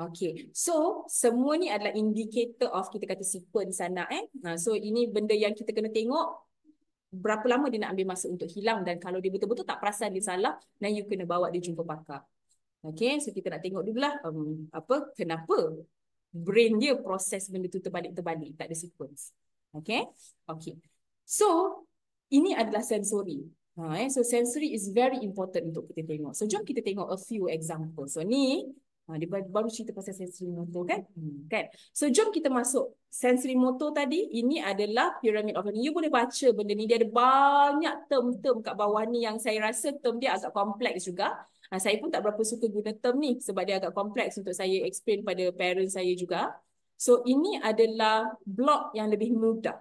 Okay. So, semua ni adalah indicator of kita kata sequence anak. So, ini benda yang kita kena tengok berapa lama dia nak ambil masa untuk hilang dan kalau dia betul-betul tak perasan dia salah, then you kena bawa dia jumpa pakar. Okay. So, kita nak tengok dululah kenapa brain dia proses benda tu terbalik-terbalik, tak ada sequence. Okay? Okay. So, ini adalah sensory. So, sensory is very important untuk kita tengok. So, jom kita tengok a few examples. So, ni, dia baru cerita pasal sensory motor kan? Kan? So, jom kita masuk sensory motor tadi. Ini adalah pyramid of learning. You boleh baca benda ni. Dia ada banyak term-term kat bawah ni yang saya rasa term dia agak kompleks juga. Saya pun tak berapa suka guna term ni sebab dia agak kompleks untuk saya explain pada parents saya juga. So ini adalah blok yang lebih mudah.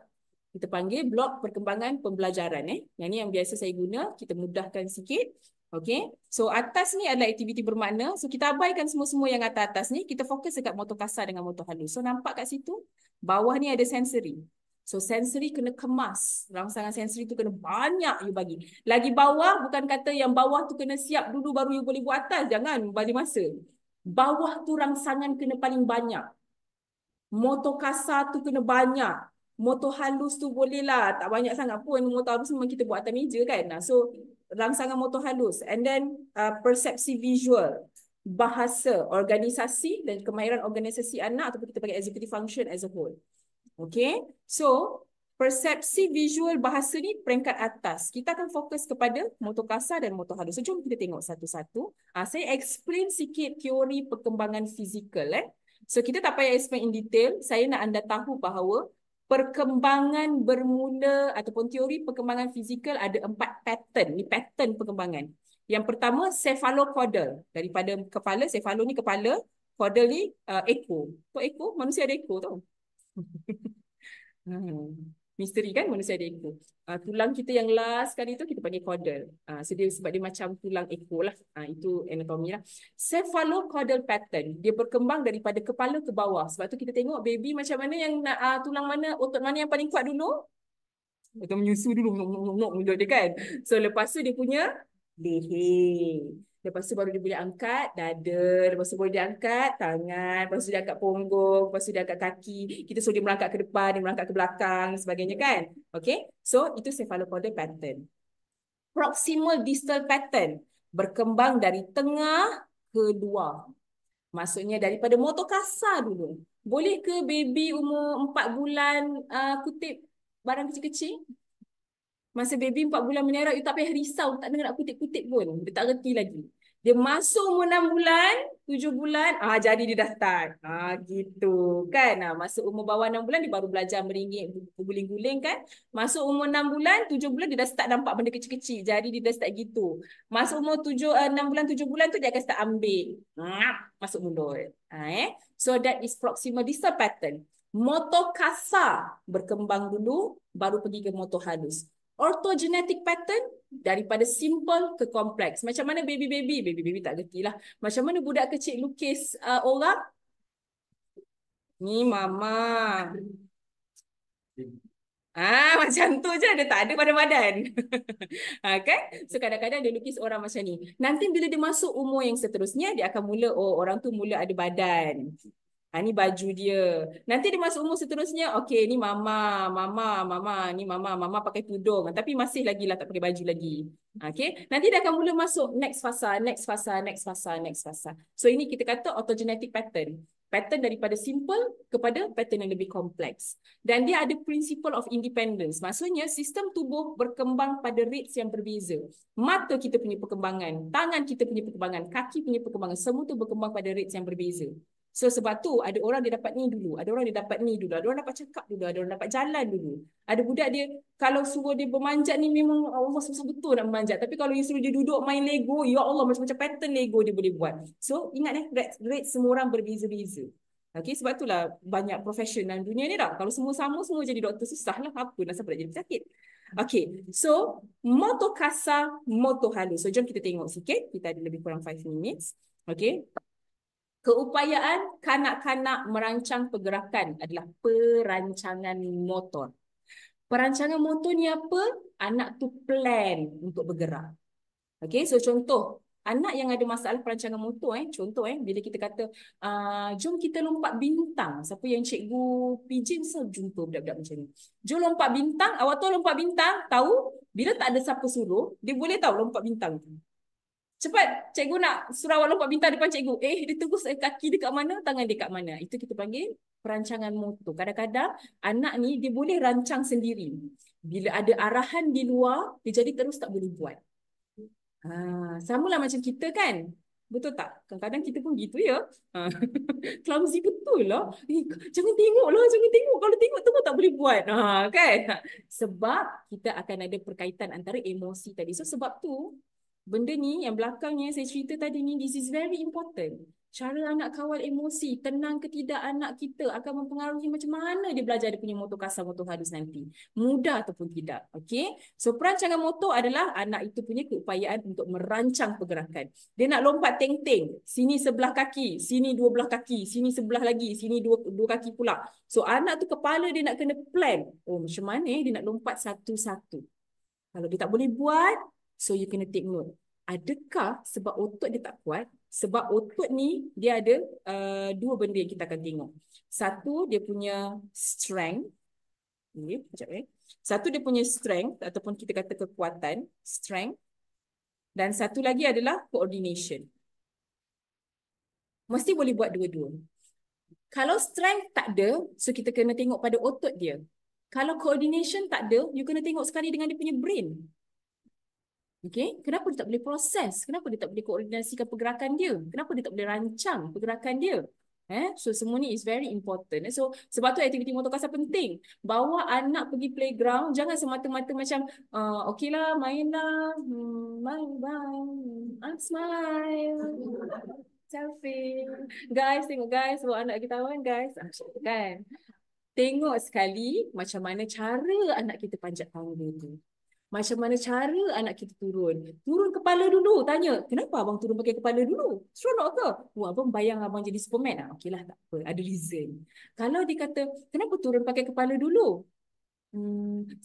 Kita panggil blok perkembangan pembelajaran. Yang ni yang biasa saya guna, kita mudahkan sikit. Okay. So atas ni adalah aktiviti bermakna. So kita abaikan semua-semua yang atas-atas ni. Kita fokus dekat motor kasar dengan motor halus. So nampak kat situ, bawah ni ada sensory. So sensory kena kemas. Rangsangan sensory tu kena banyak you bagi. Lagi bawah bukan kata yang bawah tu kena siap dulu baru you boleh buat atas. Jangan bagi masa. Bawah tu rangsangan kena paling banyak. Motor kasar tu kena banyak. Motor halus tu boleh lah. Tak banyak sangat pun. Motor halus memang kita buat atas meja kan. So rangsangan motor halus. And then persepsi visual. Bahasa, organisasi dan kemahiran organisasi anak ataupun kita panggil executive function as a whole. Okay, so persepsi visual bahasa ni peringkat atas. Kita akan fokus kepada motor kasar dan motor halus. So, jom kita tengok satu-satu. Saya explain sikit teori perkembangan fizikal. So, kita tak payah explain in detail. Saya nak anda tahu bahawa perkembangan bermula ataupun teori perkembangan fizikal ada 4 pattern. Ni pattern perkembangan. Yang pertama cephalocaudal. Daripada kepala, cephalo ni kepala, caudal ni ekor. Kau ekor, manusia ada ekor tau. Misteri kan manusia ada ekor. Tulang kita yang last sekali tu kita panggil caudal. So dia, sebab dia macam tulang ekor lah. Itu anatomi lah. Cephalocaudal pattern. Dia berkembang daripada kepala ke bawah. Sebab tu kita tengok baby macam mana yang tulang mana, otot mana yang paling kuat dulu. Atau menyusu dulu, mulut dia kan. So lepas tu dia punya leher. Lepas tu baru dia boleh angkat dada. Lepas tu boleh dia angkat tangan. Lepas tu dia angkat punggung. Lepas tu dia angkat kaki. Kita suruh dia merangkak ke depan, dia merangkak ke belakang dan sebagainya kan. Okay. So itu cephalocaudal pattern. Proximal distal pattern. Berkembang dari tengah ke luar. Maksudnya daripada motor kasar dulu. Boleh ke baby umur 4 bulan kutip barang kecil-kecil? Masa baby 4 bulan menerak, you tak payah risau, tak dengar nak kutip-kutip pun. Dia tak reti lagi. Dia masuk umur 6 bulan, 7 bulan, jadi dia dah start. Gitu kan. Masuk umur bawah 6 bulan, dia baru belajar meringik, guling-guling kan. Masuk umur 6 bulan, 7 bulan, dia dah start nampak benda kecil-kecil. Jadi dia dah start gitu. Masuk umur 6 bulan, 7 bulan tu dia akan start ambil. Masuk mulut. So that is proximal distal pattern. Motor kasar berkembang dulu, baru pergi ke motor halus. Orthogenetic pattern daripada simple ke kompleks. Macam mana baby tak gerti lah. Macam mana budak kecil lukis orang? Ni mama. Macam tu je, dia tak ada pada badan. Kan? So kadang-kadang dia lukis orang macam ni. Nanti bila dia masuk umur yang seterusnya, dia akan mula, orang tu mula ada badan. Ni baju dia. Nanti dia masuk umur seterusnya, okey, ni mama, ni mama pakai tudung. Tapi masih lagi lah tak pakai baju lagi. Okey, nanti dia akan mula masuk next fasa. So ini kita kata autogenetic pattern. Pattern daripada simple kepada pattern yang lebih kompleks. Dan dia ada principle of independence. Maksudnya sistem tubuh berkembang pada rates yang berbeza. Mata kita punya perkembangan, tangan kita punya perkembangan, kaki punya perkembangan, semua tu berkembang pada rates yang berbeza. So sebab tu ada orang dia dapat ni dulu, ada orang dia dapat ni dulu, ada orang dapat cakap dulu, ada orang dapat jalan dulu. Ada budak dia kalau suruh dia bermanjat ni memang Allah susah betul nak memanjat. Tapi kalau you suruh dia duduk main Lego, ya Allah macam-macam pattern Lego dia boleh buat. So ingat rate semua orang berbeza-beza. Okay, sebab itulah banyak profession dalam dunia ni dah. Kalau semua sama, semua jadi doktor susah lah. Apa nak sampai nak jadi pesakit. Okay, so motor kasar, motor halus. So jom kita tengok sikit. Kita ada lebih kurang 5 minutes. Okay. Keupayaan kanak-kanak merancang pergerakan adalah perancangan motor. Perancangan motor ni apa? Anak tu plan untuk bergerak. Okay, so contoh, anak yang ada masalah perancangan motor, contoh bila kita kata, jom kita lompat bintang. Siapa yang cikgu pijin selalu jumpa budak-budak macam ni. Jom lompat bintang, awak tahu lompat bintang, tahu? Bila tak ada siapa suruh, dia boleh tahu lompat bintang tu. Cepat, cikgu nak suruh awak lompat bintang depan cikgu. Dia tunggu kaki dia kat mana, tangan dia kat mana. Itu kita panggil perancangan motor. Kadang-kadang anak ni dia boleh rancang sendiri. Bila ada arahan di luar, dia jadi terus tak boleh buat. Samalah macam kita kan. Betul tak? Kadang-kadang kita pun gitu ya. Clumsy betul lah. Jangan tengok lah, jangan tengok. Kalau tengok tu pun tak boleh buat. Kan? Sebab kita akan ada perkaitan antara emosi tadi. So sebab tu, benda ni yang belakangnya saya cerita tadi ni, this is very important. Cara anak kawal emosi, tenang ke tidak anak kita akan mempengaruhi macam mana dia belajar dia punya motor kasar, motor halus nanti. Mudah ataupun tidak. Okay? So perancangan motor adalah anak itu punya keupayaan untuk merancang pergerakan. Dia nak lompat teng-teng. Sini sebelah kaki, sini dua belah kaki, sini sebelah lagi, sini dua kaki pula. So anak tu kepala dia nak kena plan. Macam mana dia nak lompat satu-satu. Kalau dia tak boleh buat, so you kena take note. Adakah sebab otot dia tak kuat? Sebab otot ni dia ada dua benda yang kita akan tengok. Satu dia punya strength. Satu dia punya strength ataupun kita kata kekuatan, strength. Dan satu lagi adalah coordination. Mesti boleh buat dua-dua. Kalau strength tak ada, so kita kena tengok pada otot dia. Kalau coordination tak ada, you kena tengok sekali dengan dia punya brain. Okay, kenapa dia tak boleh proses? Kenapa dia tak boleh koordinasikan pergerakan dia? Kenapa dia tak boleh rancang pergerakan dia? So semua ni is very important. So sebab tu aktiviti motor kasar penting. Bawa anak pergi playground, jangan semata-mata macam okay lah, main lah, bye bye, smile, selfie. Guys, tengok guys, bawa anak kita kawan guys. Kan? Tengok sekali macam mana cara anak kita panjat tangga tu. Macam mana cara anak kita turun. Turun kepala dulu. Tanya, kenapa abang turun pakai kepala dulu? Seronok ke? Abang bayang abang jadi Superman. Okey lah, tak apa. Ada reason. Kalau dia kata, kenapa turun pakai kepala dulu?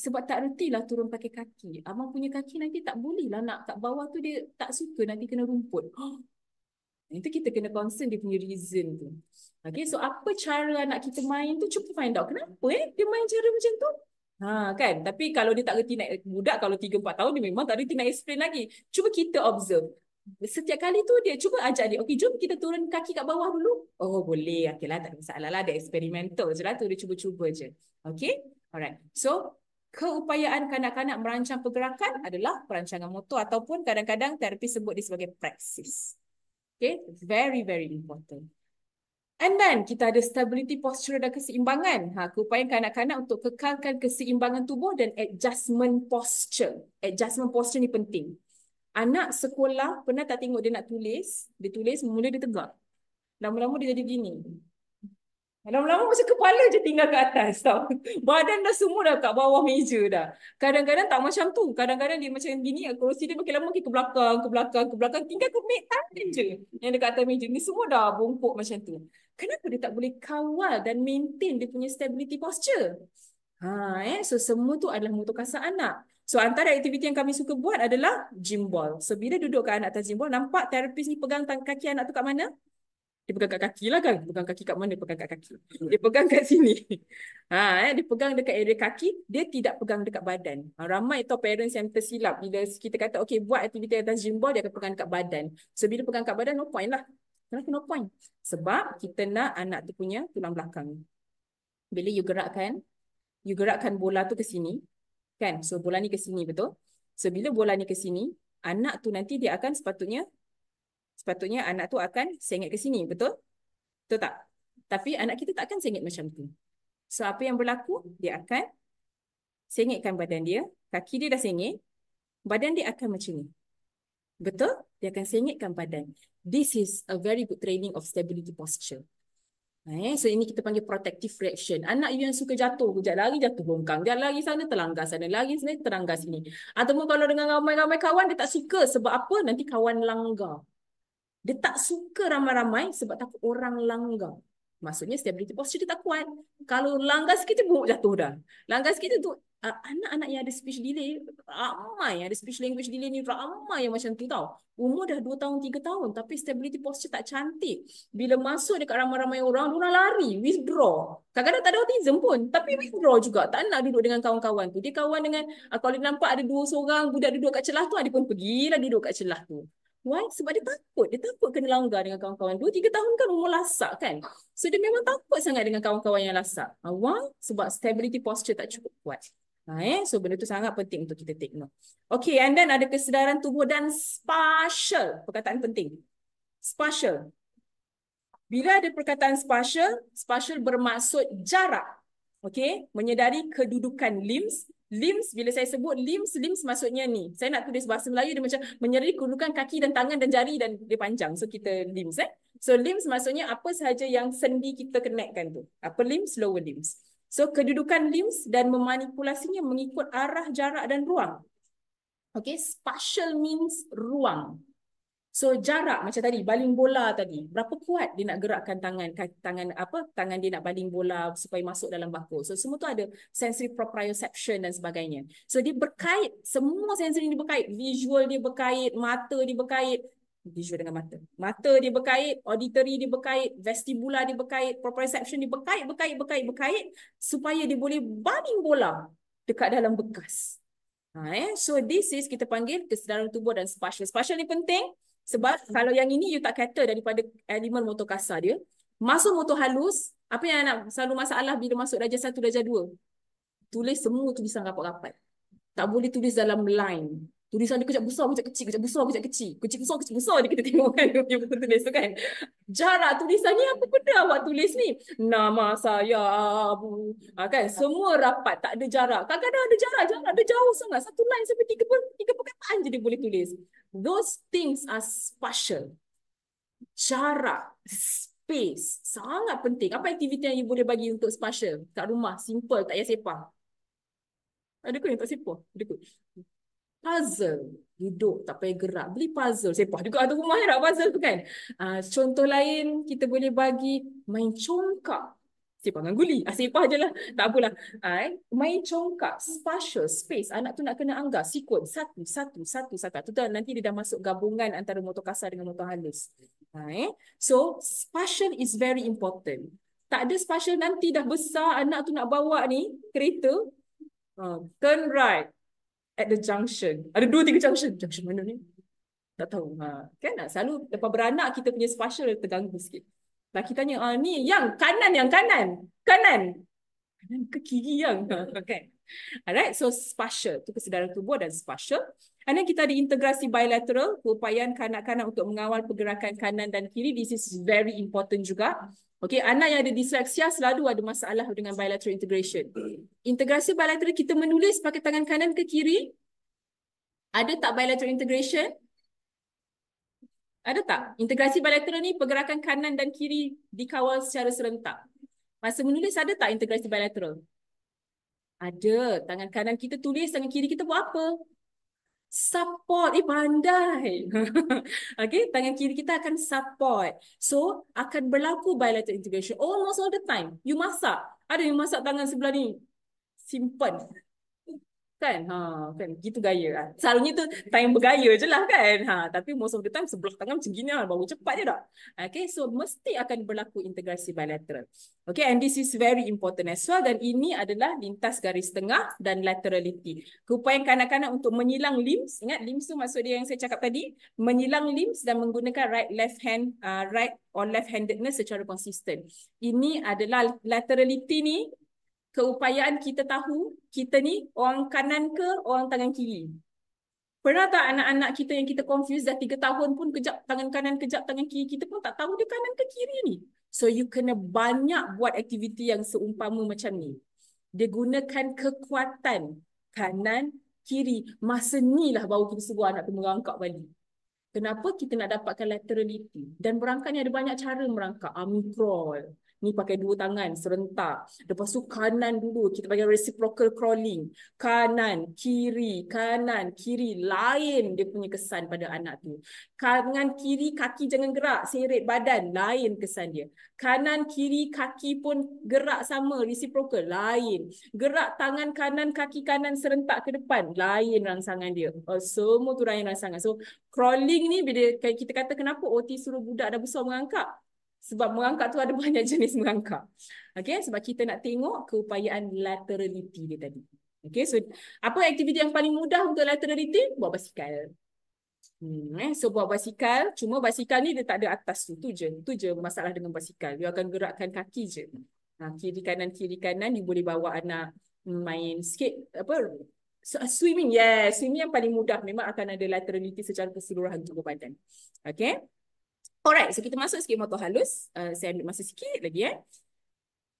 Sebab tak reti lah turun pakai kaki. Abang punya kaki nanti tak boleh lah nak kat bawah tu dia tak suka nanti kena rumput. Itu kita kena concern dia punya reason tu. Okay, so apa cara anak kita main tu, cuba find out. Kenapa dia main cara macam tu? Kan, tapi kalau dia tak reti naik, budak kalau 3-4 tahun dia memang tak reti nak explain lagi. Cuba kita observe. Setiap kali tu dia cuba ajak dia, okey jom kita turun kaki kat bawah dulu. Oh boleh, okey lah, tak ada masalah lah, dia eksperimental je lah tu, dia cuba-cuba je. Okay, alright. So keupayaan kanak-kanak merancang pergerakan adalah perancangan motor ataupun kadang-kadang terapis sebut dia sebagai praksis. Okay, very very important. And then kita ada stability posture dan keseimbangan. Keupayaan kanak-kanak untuk kekalkan keseimbangan tubuh dan adjustment posture. Adjustment posture ni penting. Anak sekolah pernah tak tengok dia nak tulis, dia tulis mula dia tegak. Lama-lama dia jadi gini. Lama-lama macam kepala je tinggal ke atas tau. Badan dah semua dah kat bawah meja dah. Kadang-kadang tak macam tu. Kadang-kadang dia macam gini, kerusi dia makin lama makin ke belakang, ke belakang, ke belakang. Tinggal ke tangan je yang dekat atas meja. Ni semua dah bongkok macam tu. Kenapa dia tak boleh kawal dan maintain dia punya stability posture? So semua tu adalah motor kasar anak. So antara aktiviti yang kami suka buat adalah gym ball. So bila duduk kat anak atas gym ball, nampak terapis ni pegang kaki anak tu kat mana? Dia pegang kat kaki lah kan. Pegang kaki kat mana? Dia pegang kat kaki. Dia pegang kat sini. Dia pegang dekat area kaki. Dia tidak pegang dekat badan. Ramai tau parents yang tersilap. Bila kita kata, okay, buat aktiviti atas gym ball, dia akan pegang dekat badan. So, bila pegang kat badan, no point lah. Kenapa no point? Sebab kita nak anak tu punya tulang belakang. Bila you gerakkan bola tu ke sini. Kan? So, bola ni ke sini, betul? So, bila bola ni ke sini, anak tu nanti dia akan sepatutnya anak tu akan sengit ke sini, betul? Betul tak? Tapi anak kita tak akan sengit macam tu. So apa yang berlaku? Dia akan sengitkan badan dia, kaki dia dah sengit, badan dia akan macam ni. Betul? Dia akan sengitkan badan. This is a very good training of stability posture. So ini kita panggil protective reaction. Anak you yang suka jatuh, kejap lari jatuh longkang, dia lari sana terlanggar sana, lari sana terlanggar sini. Ataupun kalau dengan ramai-ramai kawan dia tak suka, sebab apa? Nanti kawan langgar. Dia tak suka ramai-ramai sebab takut orang langgar. Maksudnya stability posture dia tak kuat. Kalau langgar sikit dia buruk jatuh dah. Langgar sikit tu anak-anak yang ada speech delay, ramai yang ada speech language delay ni, ramai yang macam tu tau. Umur dah 2 tahun, 3 tahun tapi stability posture tak cantik. Bila masuk dekat ramai-ramai orang, diorang lari, withdraw. Kadang-kadang tak ada autism pun, tapi withdraw juga. Tak nak duduk dengan kawan-kawan tu. Dia kawan dengan, kalau dia nampak ada 2 seorang budak duduk kat celah tu, dia pun pergilah duduk kat celah tu. Why? Sebab dia takut. Dia takut kena langgar dengan kawan-kawan. 2-3 tahun kan umur lasak kan. So dia memang takut sangat dengan kawan-kawan yang lasak. Why? Sebab stability posture tak cukup kuat. So benda tu sangat penting untuk kita take note. Okay, and then ada kesedaran tubuh dan spatial. Perkataan penting. Spatial. Bila ada perkataan spatial bermaksud jarak. Okay, menyedari kedudukan limbs. Limbs, bila saya sebut limbs maksudnya ni. Saya nak tulis bahasa Melayu, dia macam menyedari kedudukan kaki dan tangan dan jari dan dia panjang. So kita limbs. So limbs maksudnya apa sahaja yang sendi kita connectkan tu. Upper limbs, lower limbs. So kedudukan limbs dan memanipulasinya mengikut arah, jarak dan ruang. Okay, spatial means ruang. So jarak macam tadi, baling bola tadi. Berapa kuat dia nak gerakkan tangan dia nak baling bola supaya masuk dalam bakul. So semua tu ada sensory proprioception dan sebagainya. So dia berkait, semua sensory ni berkait. Visual dia berkait, mata dia berkait. Visual dengan mata. Mata dia berkait, auditory dia berkait, vestibular dia berkait, proprioception dia berkait supaya dia boleh baling bola dekat dalam bekas. So this is kita panggil kesedaran tubuh dan spatial. Spatial ni penting. Sebab kalau yang ini you tak kata daripada elemen motor kasar dia. Masuk motor halus, apa yang nak selalu masalah bila masuk darjah 1, darjah 2? Tulis semua tulisan rapat-rapat. Tak boleh tulis dalam line. Tulisan dia kejap besar, kejap kecil, kejap besar, kejap kecil. Kecil besar dia kita tengok kan dia buku tulis tu kan. Jarak tulisan ni apa benda awak tulis ni? Nama saya Abu. Kan semua rapat tak ada jarak. Kadang-kadang ada jarak ada jauh sangat. Satu line sampai tiga perkataan je dia boleh tulis. Those things are spatial. Jarak, space sangat penting. Apa aktiviti yang you boleh bagi untuk spatial kat rumah? Simple, tak payah sepah. Ada ke yang tak sepah? Ada ke? Puzzle. Duduk, tak payah gerak. Beli puzzle. Sepah juga ada rumah nak puzzle tu kan. Contoh lain, kita boleh bagi main congkak. Sepah dengan guli. Sepah je lah. Tak apalah. Main congkak. Spatial, space. Anak tu nak kena anggar. Sequence. Satu. Tu nanti dia dah masuk gabungan antara motor kasar dengan motor halus. So, spatial is very important. Tak ada spatial nanti dah besar, anak tu nak bawa ni, kereta. Turn right. At the junction. Ada 2-3 junction. Junction mana ni? Tak tahu. Kan selalu lepas beranak kita punya spatial terganggu sikit. Laki tanya, ni yang kanan. Kanan ke kiri yang? Okay. Alright, so spatial. Itu kesedaran tubuh dan spatial. And then kita ada integrasi bilateral. Keupayaan kanak-kanak untuk mengawal pergerakan kanan dan kiri. This is very important juga. Okay, anak yang ada disleksia selalu ada masalah dengan bilateral integration. Integrasi bilateral kita menulis pakai tangan kanan ke kiri. Ada tak bilateral integration? Ada tak? Integrasi bilateral ni pergerakan kanan dan kiri dikawal secara serentak. Masa menulis ada tak integrasi bilateral? Ada. Tangan kanan kita tulis, tangan kiri kita buat apa? Support. Pandai. Okay, tangan kiri kita akan support. So, akan berlaku bilateral integration almost all the time. You masak. Ada yang masak tangan sebelah ni. Simpan. Kan? Kan gitu gaya. Selalunya tu time bergaya je lah kan. Tapi most of the time sebelah tangan macam gini lah. Baru cepat je tak? Okay, so mesti akan berlaku integrasi bilateral. Okay, and this is very important as well. Dan ini adalah lintas garis tengah dan laterality. Keupayaan kanak-kanak untuk menyilang limbs. Ingat limbs tu maksud dia yang saya cakap tadi. Menyilang limbs dan menggunakan right or left-handedness secara konsisten. Ini adalah laterality ni. Keupayaan kita tahu kita ni orang kanan ke orang tangan kiri. Pernah tak anak-anak kita yang kita confuse dah 3 tahun pun kejap tangan kanan, kejap tangan kiri, kita pun tak tahu dia kanan ke kiri ni. So you kena banyak buat aktiviti yang seumpama macam ni. Dia gunakan kekuatan kanan, kiri. Masa ni lah baru kita suruh anak tu merangkak balik. Kenapa kita nak dapatkan laterality? Dan merangkak ni ada banyak cara merangkak. Army crawl. Ni pakai 2 tangan serentak. Lepas tu kanan dulu. Kita pakai reciprocal crawling. Kanan, kiri. Lain dia punya kesan pada anak tu. Kanan, kiri, kaki jangan gerak. Seret badan. Lain kesan dia. Kanan, kiri, kaki pun gerak sama. Reciprocal. Lain. Gerak tangan kanan, kaki kanan serentak ke depan. Lain rangsangan dia. Semua tu lain rangsangan. So, crawling ni bila kita kata kenapa OT suruh budak dah besar merangkak? Sebab merangkak tu ada banyak jenis merangkak. Okay, sebab kita nak tengok keupayaan laterality dia tadi. Okay, so apa aktiviti yang paling mudah untuk laterality? Buat basikal. So buat basikal, cuma basikal ni dia tak ada atas tu. Tu je masalah dengan basikal. Dia akan gerakkan kaki je. Kiri kanan, dia boleh bawa anak main skate, swimming. Swimming yang paling mudah. Memang akan ada laterality secara keseluruhan tubuh badan. Okay. Alright, so kita masuk sikit motor halus. Saya ambil masa sikit lagi.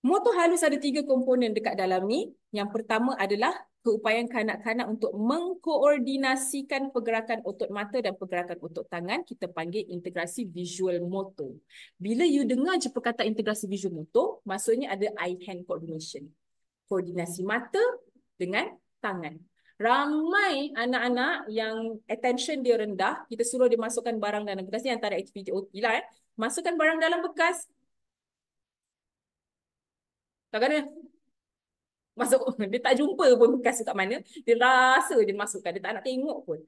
Motor halus ada 3 komponen dekat dalam ni. Yang pertama adalah keupayaan kanak-kanak untuk mengkoordinasikan pergerakan otot mata dan pergerakan otot tangan. Kita panggil integrasi visual motor. Bila you dengar je perkataan integrasi visual motor, maksudnya ada eye-hand coordination. Koordinasi mata dengan tangan. Ramai anak-anak yang attention dia rendah, kita suruh dia masukkan barang dalam bekas ni antara aktiviti OT lah. Masukkan barang dalam bekas. Kadang-kadang masuk, dia tak jumpa pun bekas tu kat mana. Dia rasa dia masukkan, dia tak nak tengok pun.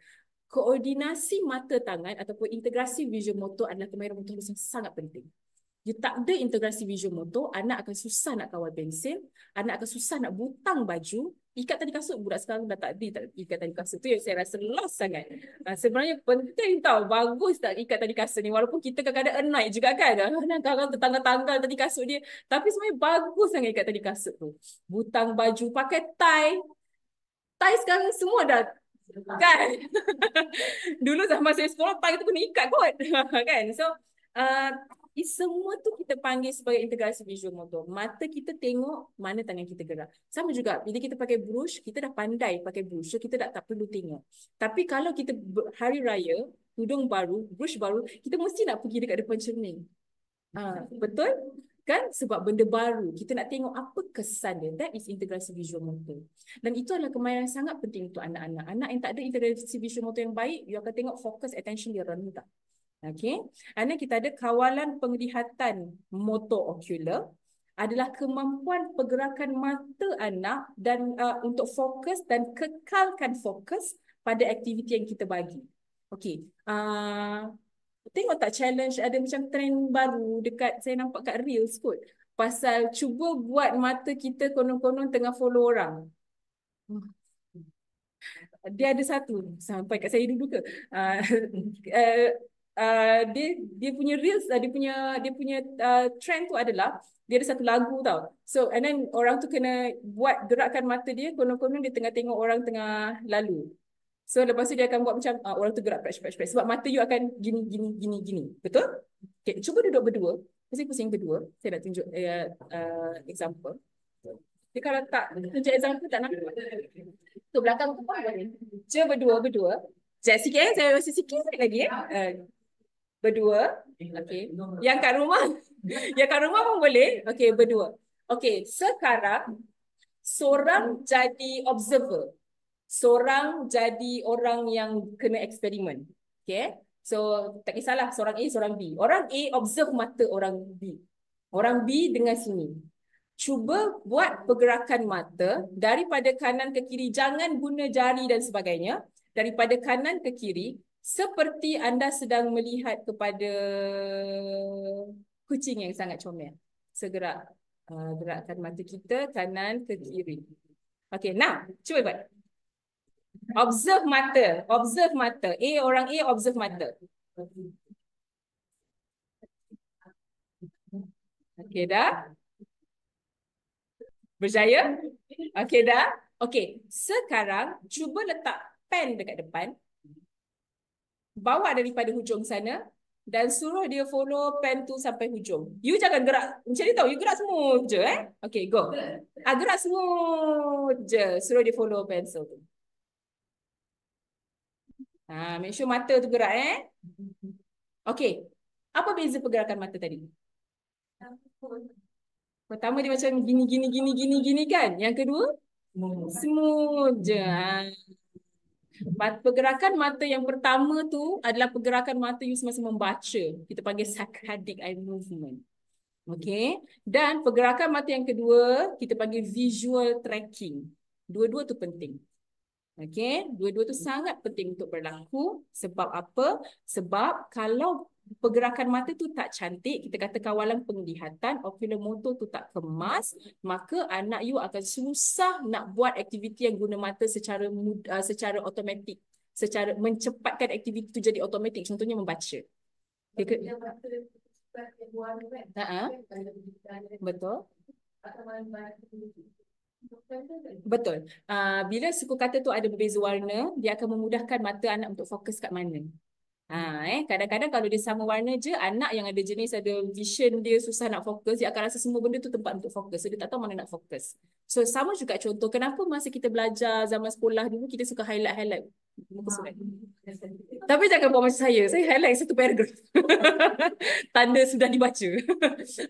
Koordinasi mata tangan ataupun integrasi visual motor adalah kemahiran motor halus yang sangat penting. You tak ada integrasi visual motor, anak akan susah nak kawal pensil, anak akan susah nak butang baju. Ikat tali kasut, budak sekarang dah tak ada ikat tali kasut. Tu yang saya rasa lost sangat. Sebenarnya penting tau, bagus tak ikat tali kasut ni. Walaupun kita kadang-kadang annoyed juga kan. Kadang-kadang tertanggal-tanggal tali kasut dia. Tapi sebenarnya bagus sangat ikat tali kasut tu. Butang baju, pakai tie. Tie sekarang semua dah Kan? Dulu zaman saya sekolah pang itu kena ikat kot. Kan? So uh, semua tu kita panggil sebagai integrasi visual motor. Mata kita tengok mana tangan kita gerak. Sama juga bila kita pakai brush, kita dah pandai pakai brush, so kita dah tak perlu tengok. Tapi kalau kita hari raya, tudung baru, brush baru, kita mesti nak pergi dekat depan cermin. Betul? Kan? Sebab benda baru. Kita nak tengok apa kesan dia. That is integrasi visual motor. Dan itu adalah kemahiran sangat penting untuk anak-anak. Anak yang tak ada integrasi visual motor yang baik, you akan tengok fokus attention dia rendah. Okay? Kerana kita ada kawalan penglihatan motor ocular adalah kemampuan pergerakan mata anak dan untuk fokus dan kekalkan fokus pada aktiviti yang kita bagi. Okay. Tengok tak challenge ada macam trend baru dekat saya nampak kat Reels kot. Pasal cuba buat mata kita konon-konon tengah follow orang. Dia ada satu sampai kat saya dulu ke. Dia punya Reels, dia punya trend tu adalah dia ada satu lagu tau. So and then orang tu kena buat gerakan mata dia konon-konon dia tengah tengok orang tengah lalu. So lepas tu dia akan buat macam orang tu gerak press. Sebab mata you akan gini. Betul? Okay, cuba duduk berdua. Pusing-pusing berdua. Saya nak tunjuk example. Dia kalau tak tunjuk example tak nampak. Tu belakang tu pun boleh. Cuba berdua. Sekejap sikit saya rasa sikit lagi Berdua. Okay. Yang kat rumah pun boleh. Okay, berdua. Okay, sekarang seorang jadi observer. Seorang jadi orang yang kena eksperimen. Okay. So, tak kisahlah seorang A, seorang B. Orang A observe mata orang B. Orang B dengan sini. Cuba buat pergerakan mata daripada kanan ke kiri. Jangan guna jari dan sebagainya. Daripada kanan ke kiri. Seperti anda sedang melihat kepada kucing yang sangat comel. Segera gerakkan mata kita kanan ke kiri. Okay, now cuba buat. Observe mata. Orang A observe mata. Okey dah? Berjaya? Okey dah? Okey, sekarang cuba letak pen dekat depan. Bawa daripada hujung sana dan suruh dia follow pen tu sampai hujung. You jangan gerak macam ni tau, you gerak smooth je Okey, go. Gerak smooth je. Suruh dia follow pencil tu. Make sure mata tu gerak Okey. Apa beza pergerakan mata tadi? Pertama dia macam gini kan. Yang kedua smooth je. Pergerakan mata yang pertama tu adalah pergerakan mata you semasa membaca. Kita panggil saccadic eye movement. Okey. Dan pergerakan mata yang kedua kita panggil visual tracking. Dua-dua tu penting. Okey, dua-dua tu sangat penting untuk berlaku. Sebab apa? Sebab kalau pergerakan mata tu tak cantik, kita kata kawalan penglihatan, oculomotor tu tak kemas, maka anak you akan susah nak buat aktiviti yang guna mata secara automatik, secara mencepatkan aktiviti tu jadi automatik. Contohnya membaca. Betul. Betul. Bila suku kata tu ada berbeza warna, dia akan memudahkan mata anak untuk fokus kat mana. Kadang-kadang kalau dia sama warna je, anak yang ada jenis ada vision dia susah nak fokus, dia akan rasa semua benda tu tempat untuk fokus. So, dia tak tahu mana nak fokus. So, sama juga contoh, kenapa masa kita belajar zaman sekolah dulu, kita suka highlight muka surat. Tapi jangan buat macam saya highlight satu paragraf. Tanda sudah dibaca.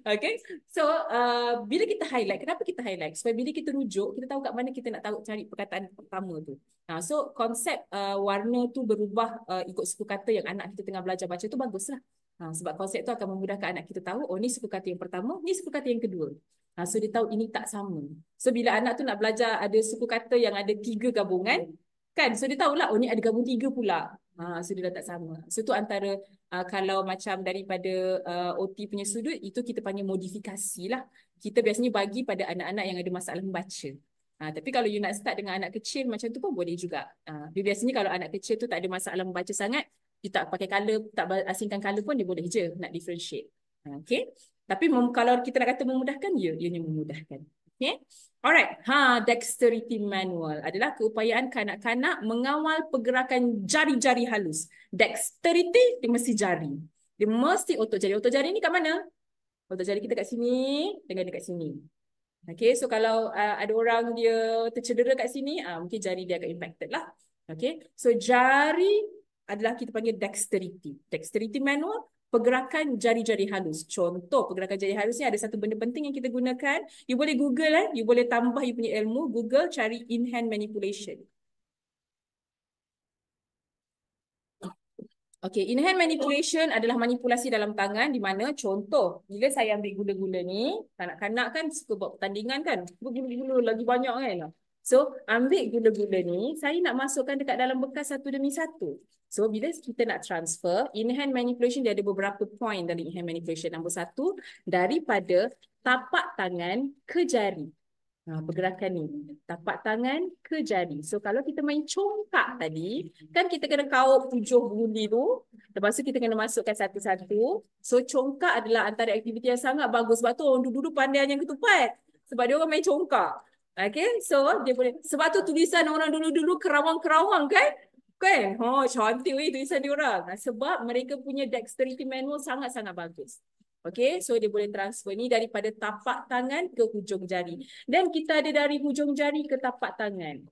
Okay. So, bila kita highlight, kenapa kita highlight? Supaya bila kita rujuk, kita tahu kat mana kita nak tahu cari perkataan pertama tu. So, konsep warna tu berubah ikut suku kata yang anak kita tengah belajar baca tu baguslah. Sebab konsep tu akan memudahkan anak kita tahu, oh ni suku kata yang pertama, ni suku kata yang kedua. So, dia tahu ini tak sama. So, bila anak tu nak belajar ada suku kata yang ada 3 gabungan, kan? So, dia tahulah, oh ni ada gabung 3 pula. So, dia dah tak sama. So, tu antara kalau macam daripada OT punya sudut, itu kita panggil modifikasi lah. Kita biasanya bagi pada anak-anak yang ada masalah membaca. Tapi kalau you nak start dengan anak kecil, macam tu pun boleh juga. Biasanya kalau anak kecil tu tak ada masalah membaca sangat, you tak pakai colour, tak asingkan colour pun dia boleh je nak differentiate. Okay? Tapi kalau kita nak kata memudahkan, ianya memudahkan. Okay. Alright. Dexterity manual adalah keupayaan kanak-kanak mengawal pergerakan jari-jari halus. Dexterity, dia mesti jari. Dia mesti otot jari. Otot jari ni kat mana? Otot jari kita kat sini dengan dekat sini. Okay, so kalau ada orang dia tercedera kat sini, mungkin jari dia agak impacted lah. Okay, so jari adalah kita panggil dexterity. Dexterity manual, pergerakan jari-jari halus. Contoh pergerakan jari halus ni ada satu benda penting yang kita gunakan. You boleh Google, you boleh tambah you punya ilmu. Google cari in-hand manipulation. Okay, in-hand manipulation adalah manipulasi dalam tangan di mana contoh, bila saya ambil gula-gula ni, kanak-kanak kan suka buat pertandingan kan, gula-gula lagi banyak kan. So, ambil gula-gula ni, saya nak masukkan dekat dalam bekas satu demi satu. So, bila kita nak transfer, in-hand manipulation dia ada beberapa point dalam in-hand manipulation. Nombor satu, daripada tapak tangan ke jari. Pergerakan ni, tapak tangan ke jari. So kalau kita main congkak tadi, kan kita kena kaup 7 guli tu, lepas tu kita kena masukkan satu-satu. So congkak adalah antara aktiviti yang sangat bagus. Sebab tu orang dulu pandai yang ketupat. Sebab dia orang main congkak. Okay, so dia boleh. Sebab tu tulisan orang dulu-dulu kerawang-kerawang kan? Kan? Cantik weh tulisan dia orang. Sebab mereka punya dexterity manual sangat-sangat bagus. Okay, so dia boleh transfer ni daripada tapak tangan ke hujung jari. Dan kita ada dari hujung jari ke tapak tangan.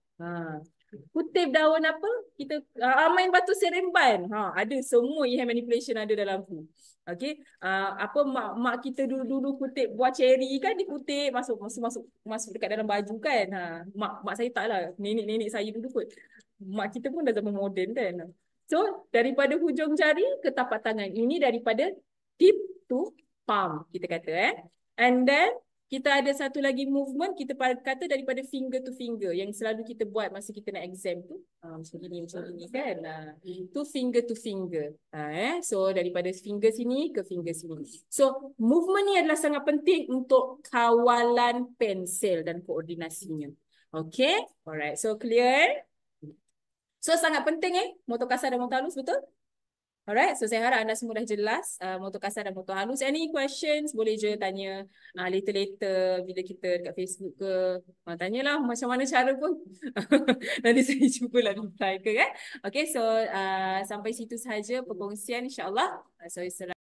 Kutip daun apa? Kita main batu seremban. Ada semua in-hand manipulation ada dalam tu. Okay, apa mak kita dulu-dulu kutip buah ceri kan, dikutip masuk dekat dalam baju kan. Mak saya tak lah, nenek-nenek saya dulu kot. Mak kita pun dah zaman moden kan. So daripada hujung jari ke tapak tangan. Ini daripada tip to palm kita kata and then kita ada satu lagi movement kita kata daripada finger to finger yang selalu kita buat masa kita nak exam tu macam ni kan tu finger to finger so daripada finger sini ke finger sini. So movement ni adalah sangat penting untuk kawalan pensel dan koordinasinya. Okay, alright, so clear. So sangat penting motor kasar dan motor halus, betul? Alright, so saya harap anda semua dah jelas motor kasar dan motor halus. Any questions boleh je tanya later bila kita dekat Facebook ke. Tanyalah macam mana cara pun. Nanti saya cubalah reply ke kan. Okay, so sampai situ sahaja perkongsian insyaAllah. So